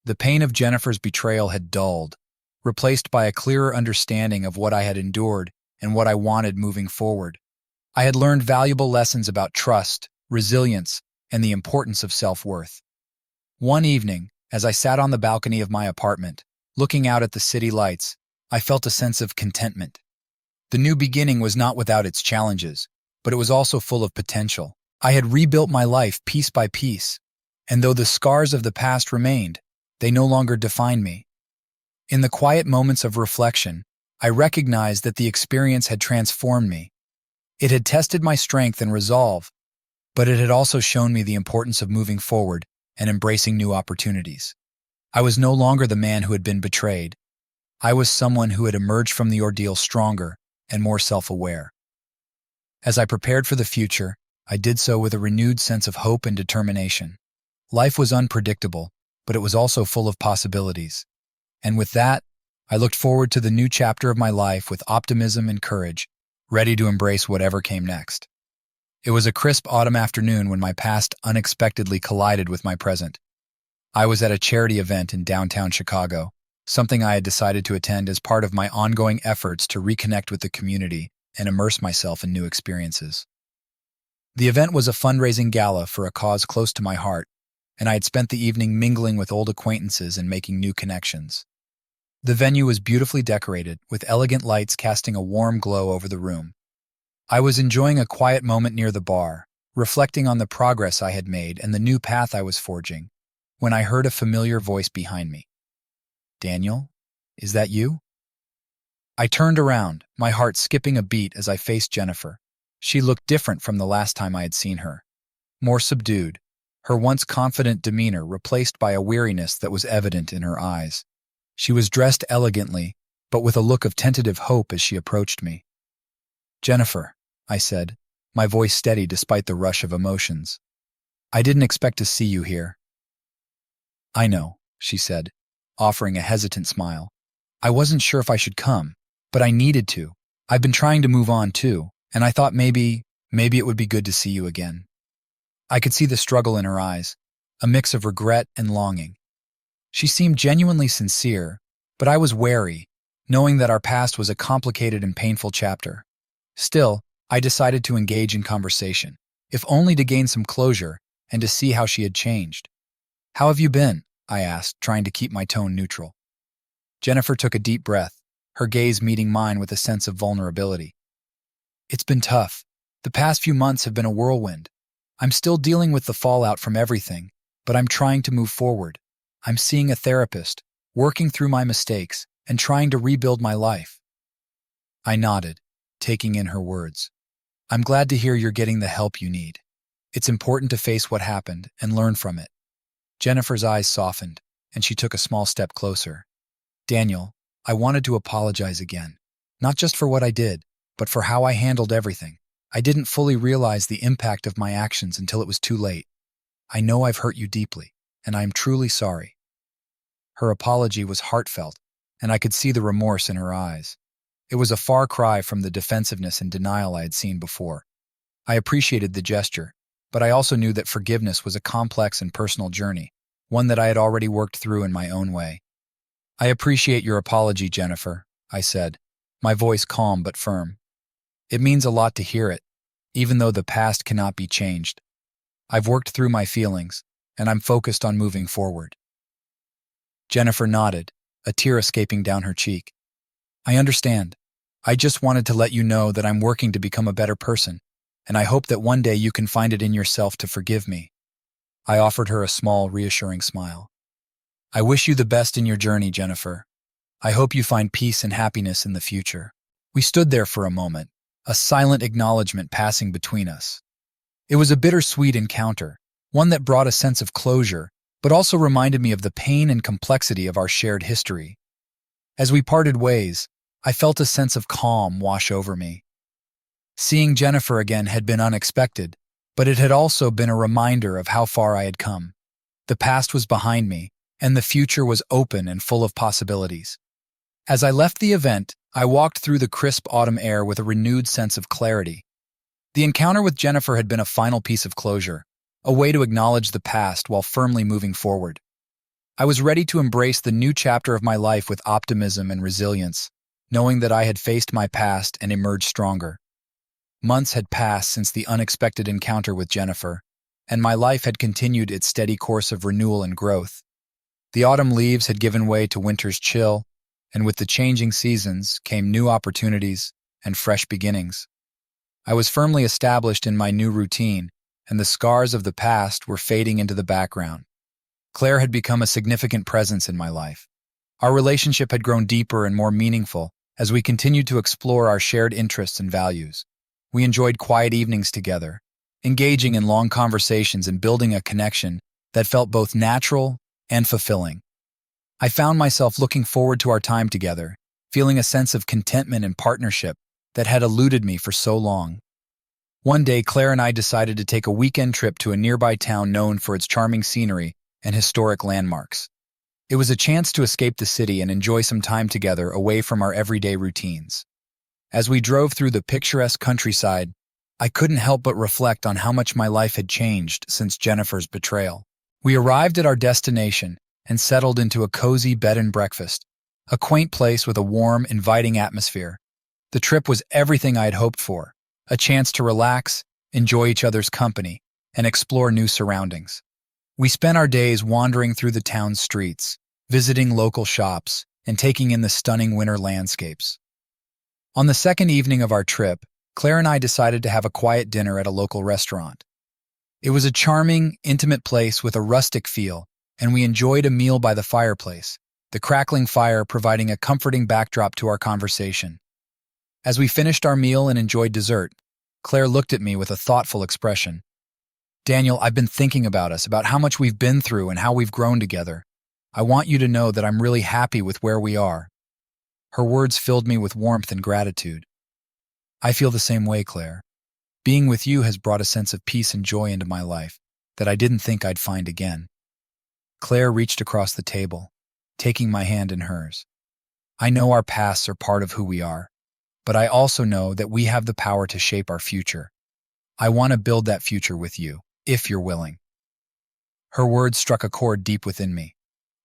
The pain of Jennifer's betrayal had dulled, replaced by a clearer understanding of what I had endured and what I wanted moving forward. I had learned valuable lessons about trust, resilience, and the importance of self-worth. One evening, as I sat on the balcony of my apartment, looking out at the city lights, I felt a sense of contentment. The new beginning was not without its challenges, but it was also full of potential. I had rebuilt my life piece by piece, and though the scars of the past remained, they no longer defined me. In the quiet moments of reflection, I recognized that the experience had transformed me. It had tested my strength and resolve, but it had also shown me the importance of moving forward and embracing new opportunities. I was no longer the man who had been betrayed. I was someone who had emerged from the ordeal stronger and more self-aware. As I prepared for the future, I did so with a renewed sense of hope and determination. Life was unpredictable, but it was also full of possibilities. And with that, I looked forward to the new chapter of my life with optimism and courage, ready to embrace whatever came next. It was a crisp autumn afternoon when my past unexpectedly collided with my present. I was at a charity event in downtown Chicago, something I had decided to attend as part of my ongoing efforts to reconnect with the community and immerse myself in new experiences. The event was a fundraising gala for a cause close to my heart, and I had spent the evening mingling with old acquaintances and making new connections. The venue was beautifully decorated, with elegant lights casting a warm glow over the room. I was enjoying a quiet moment near the bar, reflecting on the progress I had made and the new path I was forging, when I heard a familiar voice behind me. "Daniel, is that you?" I turned around, my heart skipping a beat as I faced Jennifer. She looked different from the last time I had seen her. More subdued, her once confident demeanor replaced by a weariness that was evident in her eyes. She was dressed elegantly, but with a look of tentative hope as she approached me. "Jennifer," I said, my voice steady despite the rush of emotions. "I didn't expect to see you here." "I know," she said, offering a hesitant smile. "I wasn't sure if I should come, but I needed to. I've been trying to move on too, and I thought maybe it would be good to see you again." I could see the struggle in her eyes, a mix of regret and longing. She seemed genuinely sincere, but I was wary, knowing that our past was a complicated and painful chapter. Still, I decided to engage in conversation, if only to gain some closure and to see how she had changed. "How have you been?" I asked, trying to keep my tone neutral. Jennifer took a deep breath, her gaze meeting mine with a sense of vulnerability. "It's been tough. The past few months have been a whirlwind. I'm still dealing with the fallout from everything, but I'm trying to move forward. I'm seeing a therapist, working through my mistakes, and trying to rebuild my life." I nodded, taking in her words. "I'm glad to hear you're getting the help you need. It's important to face what happened and learn from it." Jennifer's eyes softened, and she took a small step closer. "Daniel, I wanted to apologize again, not just for what I did, but for how I handled everything. I didn't fully realize the impact of my actions until it was too late. I know I've hurt you deeply, and I am truly sorry." Her apology was heartfelt, and I could see the remorse in her eyes. It was a far cry from the defensiveness and denial I had seen before. I appreciated the gesture, but I also knew that forgiveness was a complex and personal journey, one that I had already worked through in my own way. "I appreciate your apology, Jennifer," I said, my voice calm but firm. "It means a lot to hear it, even though the past cannot be changed. I've worked through my feelings, and I'm focused on moving forward." Jennifer nodded, a tear escaping down her cheek. "I understand. I just wanted to let you know that I'm working to become a better person, and I hope that one day you can find it in yourself to forgive me." I offered her a small, reassuring smile. "I wish you the best in your journey, Jennifer. I hope you find peace and happiness in the future." We stood there for a moment, a silent acknowledgement passing between us. It was a bittersweet encounter, one that brought a sense of closure, but also reminded me of the pain and complexity of our shared history. As we parted ways, I felt a sense of calm wash over me. Seeing Jennifer again had been unexpected, but it had also been a reminder of how far I had come. The past was behind me, and the future was open and full of possibilities. As I left the event, I walked through the crisp autumn air with a renewed sense of clarity. The encounter with Jennifer had been a final piece of closure, a way to acknowledge the past while firmly moving forward. I was ready to embrace the new chapter of my life with optimism and resilience, knowing that I had faced my past and emerged stronger. Months had passed since the unexpected encounter with Jennifer, and my life had continued its steady course of renewal and growth. The autumn leaves had given way to winter's chill, and with the changing seasons came new opportunities and fresh beginnings. I was firmly established in my new routine, and the scars of the past were fading into the background. Claire had become a significant presence in my life. Our relationship had grown deeper and more meaningful as we continued to explore our shared interests and values. We enjoyed quiet evenings together, engaging in long conversations and building a connection that felt both natural and fulfilling. I found myself looking forward to our time together, feeling a sense of contentment and partnership that had eluded me for so long. One day, Claire and I decided to take a weekend trip to a nearby town known for its charming scenery and historic landmarks. It was a chance to escape the city and enjoy some time together away from our everyday routines. As we drove through the picturesque countryside, I couldn't help but reflect on how much my life had changed since Jennifer's betrayal. We arrived at our destination and settled into a cozy bed and breakfast, a quaint place with a warm, inviting atmosphere. The trip was everything I had hoped for, a chance to relax, enjoy each other's company, and explore new surroundings. We spent our days wandering through the town's streets, visiting local shops, and taking in the stunning winter landscapes. On the second evening of our trip, Claire and I decided to have a quiet dinner at a local restaurant. It was a charming, intimate place with a rustic feel, and we enjoyed a meal by the fireplace, the crackling fire providing a comforting backdrop to our conversation. As we finished our meal and enjoyed dessert, Claire looked at me with a thoughtful expression. "Daniel, I've been thinking about us, about how much we've been through and how we've grown together. I want you to know that I'm really happy with where we are." Her words filled me with warmth and gratitude. "I feel the same way, Claire. Being with you has brought a sense of peace and joy into my life that I didn't think I'd find again." Claire reached across the table, taking my hand in hers. "I know our pasts are part of who we are, but I also know that we have the power to shape our future. I want to build that future with you, if you're willing." Her words struck a chord deep within me.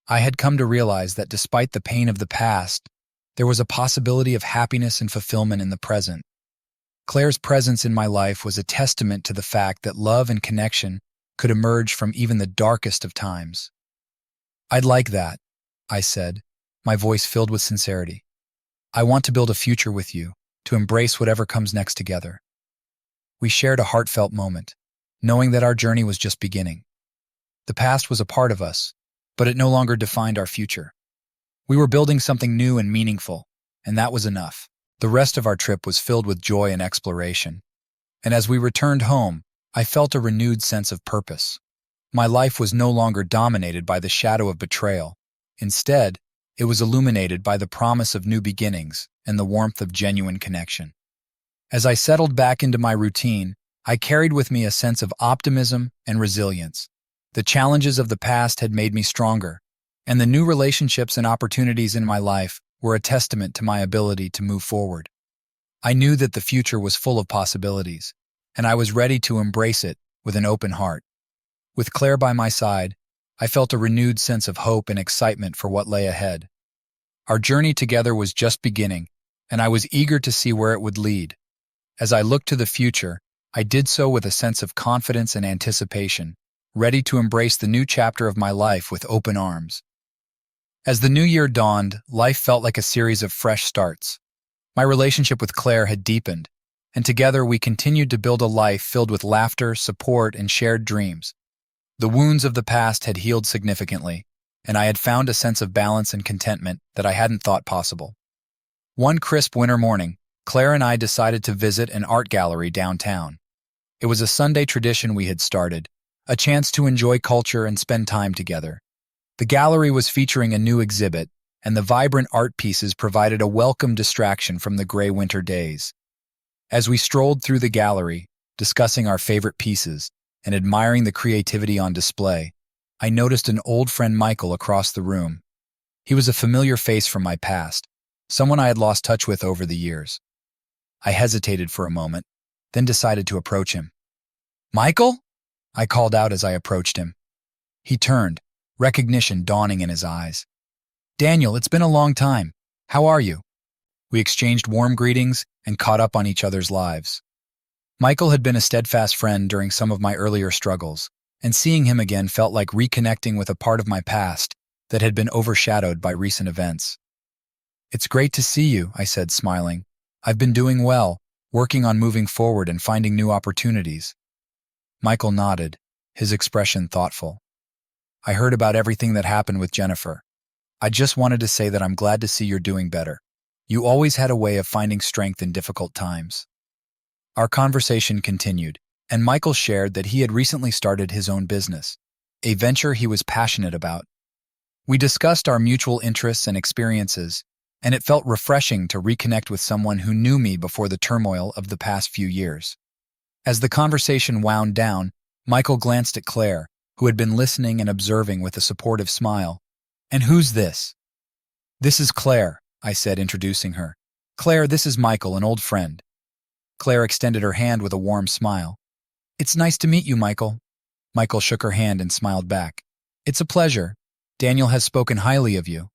I had come to realize that despite the pain of the past, there was a possibility of happiness and fulfillment in the present. Claire's presence in my life was a testament to the fact that love and connection could emerge from even the darkest of times. "I'd like that," I said, my voice filled with sincerity. "I want to build a future with you, to embrace whatever comes next together." We shared a heartfelt moment, knowing that our journey was just beginning. The past was a part of us, but it no longer defined our future. We were building something new and meaningful, and that was enough. The rest of our trip was filled with joy and exploration. And as we returned home, I felt a renewed sense of purpose. My life was no longer dominated by the shadow of betrayal. Instead, it was illuminated by the promise of new beginnings and the warmth of genuine connection. As I settled back into my routine, I carried with me a sense of optimism and resilience. The challenges of the past had made me stronger, and the new relationships and opportunities in my life were a testament to my ability to move forward. I knew that the future was full of possibilities, and I was ready to embrace it with an open heart. With Claire by my side, I felt a renewed sense of hope and excitement for what lay ahead. Our journey together was just beginning, and I was eager to see where it would lead. As I looked to the future, I did so with a sense of confidence and anticipation, ready to embrace the new chapter of my life with open arms. As the new year dawned, life felt like a series of fresh starts. My relationship with Claire had deepened, and together we continued to build a life filled with laughter, support, and shared dreams. The wounds of the past had healed significantly, and I had found a sense of balance and contentment that I hadn't thought possible. One crisp winter morning, Claire and I decided to visit an art gallery downtown. It was a Sunday tradition we had started, a chance to enjoy culture and spend time together. The gallery was featuring a new exhibit, and the vibrant art pieces provided a welcome distraction from the gray winter days. As we strolled through the gallery, discussing our favorite pieces and admiring the creativity on display, I noticed an old friend Michael across the room. He was a familiar face from my past, someone I had lost touch with over the years. I hesitated for a moment, then decided to approach him. "Michael?" I called out as I approached him. He turned, recognition dawning in his eyes. "Daniel, it's been a long time. How are you?" We exchanged warm greetings and caught up on each other's lives. Michael had been a steadfast friend during some of my earlier struggles, and seeing him again felt like reconnecting with a part of my past that had been overshadowed by recent events. "It's great to see you," I said, smiling. "I've been doing well, working on moving forward and finding new opportunities." Michael nodded, his expression thoughtful. "I heard about everything that happened with Jennifer. I just wanted to say that I'm glad to see you're doing better. You always had a way of finding strength in difficult times." Our conversation continued, and Michael shared that he had recently started his own business, a venture he was passionate about. We discussed our mutual interests and experiences, and it felt refreshing to reconnect with someone who knew me before the turmoil of the past few years. As the conversation wound down, Michael glanced at Claire, who had been listening and observing with a supportive smile. "And who's this?" "This is Claire," I said, introducing her. "Claire, this is Michael, an old friend." Claire extended her hand with a warm smile. "It's nice to meet you, Michael." Michael shook her hand and smiled back. "It's a pleasure. Daniel has spoken highly of you."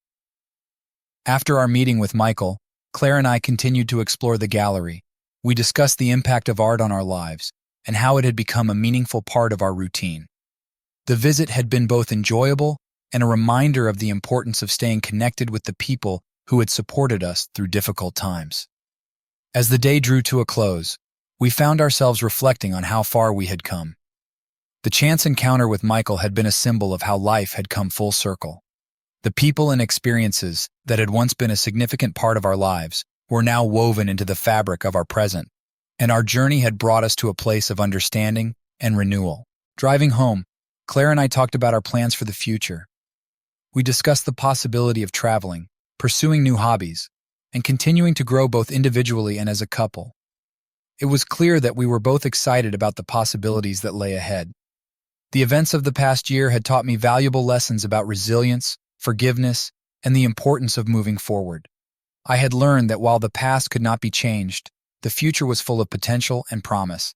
After our meeting with Michael, Claire and I continued to explore the gallery. We discussed the impact of art on our lives and how it had become a meaningful part of our routine. The visit had been both enjoyable and a reminder of the importance of staying connected with the people who had supported us through difficult times. As the day drew to a close, we found ourselves reflecting on how far we had come. The chance encounter with Michael had been a symbol of how life had come full circle. The people and experiences that had once been a significant part of our lives were now woven into the fabric of our present, and our journey had brought us to a place of understanding and renewal. Driving home, Claire and I talked about our plans for the future. We discussed the possibility of traveling, pursuing new hobbies, and continuing to grow both individually and as a couple. It was clear that we were both excited about the possibilities that lay ahead. The events of the past year had taught me valuable lessons about resilience, forgiveness, and the importance of moving forward. I had learned that while the past could not be changed, the future was full of potential and promise.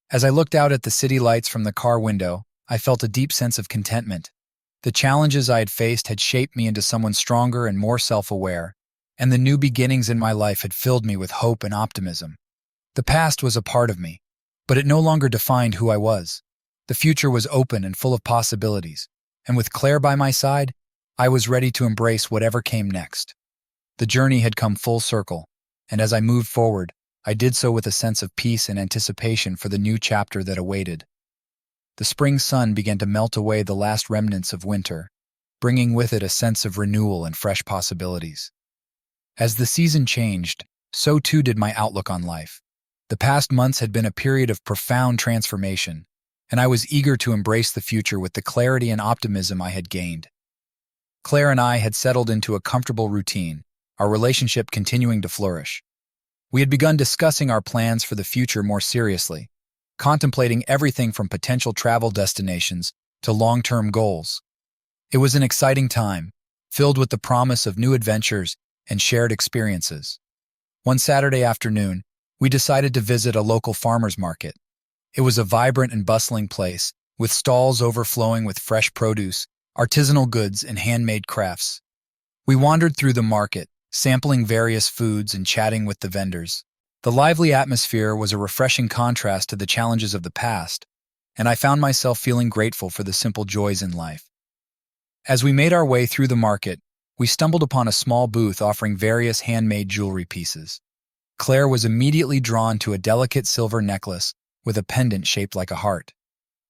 As I looked out at the city lights from the car window, I felt a deep sense of contentment. The challenges I had faced had shaped me into someone stronger and more self-aware, and the new beginnings in my life had filled me with hope and optimism. The past was a part of me, but it no longer defined who I was. The future was open and full of possibilities, and with Claire by my side, I was ready to embrace whatever came next. The journey had come full circle, and as I moved forward, I did so with a sense of peace and anticipation for the new chapter that awaited. The spring sun began to melt away the last remnants of winter, bringing with it a sense of renewal and fresh possibilities. As the season changed, so too did my outlook on life. The past months had been a period of profound transformation, and I was eager to embrace the future with the clarity and optimism I had gained. Claire and I had settled into a comfortable routine, our relationship continuing to flourish. We had begun discussing our plans for the future more seriously, contemplating everything from potential travel destinations to long-term goals. It was an exciting time, filled with the promise of new adventures and shared experiences. One Saturday afternoon, we decided to visit a local farmer's market. It was a vibrant and bustling place, with stalls overflowing with fresh produce, artisanal goods, and handmade crafts. We wandered through the market, sampling various foods and chatting with the vendors. The lively atmosphere was a refreshing contrast to the challenges of the past, and I found myself feeling grateful for the simple joys in life. As we made our way through the market, we stumbled upon a small booth offering various handmade jewelry pieces. Claire was immediately drawn to a delicate silver necklace with a pendant shaped like a heart.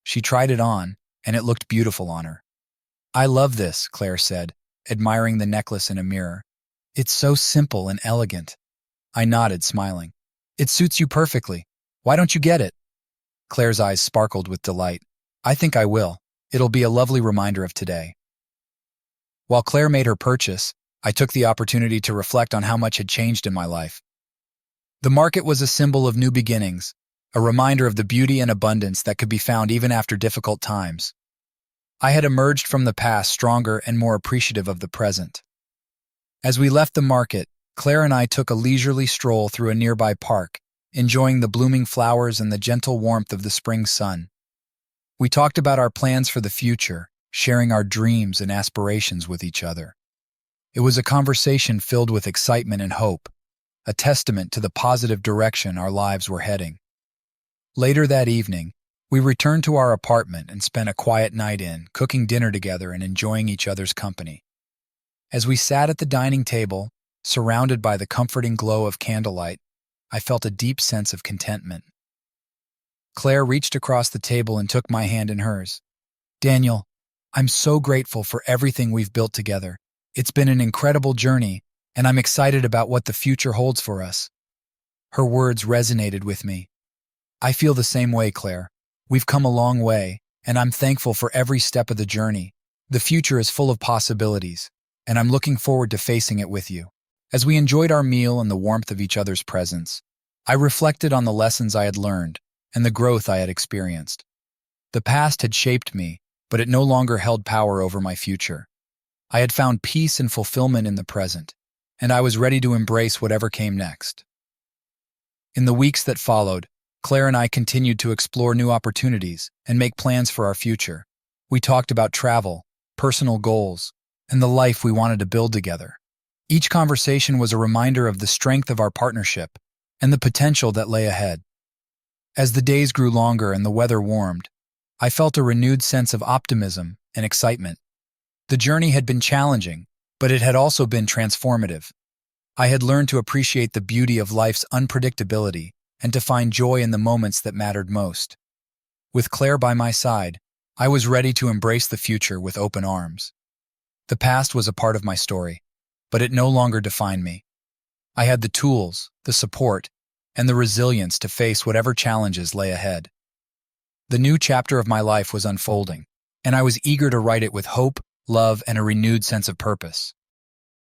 She tried it on, and it looked beautiful on her. "I love this," Claire said, admiring the necklace in a mirror. "It's so simple and elegant." I nodded, smiling. "It suits you perfectly. Why don't you get it?" Claire's eyes sparkled with delight. "I think I will. It'll be a lovely reminder of today." While Claire made her purchase, I took the opportunity to reflect on how much had changed in my life. The market was a symbol of new beginnings, a reminder of the beauty and abundance that could be found even after difficult times. I had emerged from the past stronger and more appreciative of the present. As we left the market, Claire and I took a leisurely stroll through a nearby park, enjoying the blooming flowers and the gentle warmth of the spring sun. We talked about our plans for the future, sharing our dreams and aspirations with each other. It was a conversation filled with excitement and hope, a testament to the positive direction our lives were heading. Later that evening, we returned to our apartment and spent a quiet night in, cooking dinner together and enjoying each other's company. As we sat at the dining table, surrounded by the comforting glow of candlelight, I felt a deep sense of contentment. Claire reached across the table and took my hand in hers. "Daniel, I'm so grateful for everything we've built together. It's been an incredible journey, and I'm excited about what the future holds for us." Her words resonated with me. "I feel the same way, Claire. We've come a long way, and I'm thankful for every step of the journey. The future is full of possibilities, and I'm looking forward to facing it with you." As we enjoyed our meal and the warmth of each other's presence, I reflected on the lessons I had learned and the growth I had experienced. The past had shaped me, but it no longer held power over my future. I had found peace and fulfillment in the present, and I was ready to embrace whatever came next. In the weeks that followed, Claire and I continued to explore new opportunities and make plans for our future. We talked about travel, personal goals, and the life we wanted to build together. Each conversation was a reminder of the strength of our partnership and the potential that lay ahead. As the days grew longer and the weather warmed, I felt a renewed sense of optimism and excitement. The journey had been challenging, but it had also been transformative. I had learned to appreciate the beauty of life's unpredictability and to find joy in the moments that mattered most. With Claire by my side, I was ready to embrace the future with open arms. The past was a part of my story, but it no longer defined me. I had the tools, the support, and the resilience to face whatever challenges lay ahead. The new chapter of my life was unfolding, and I was eager to write it with hope, love, and a renewed sense of purpose.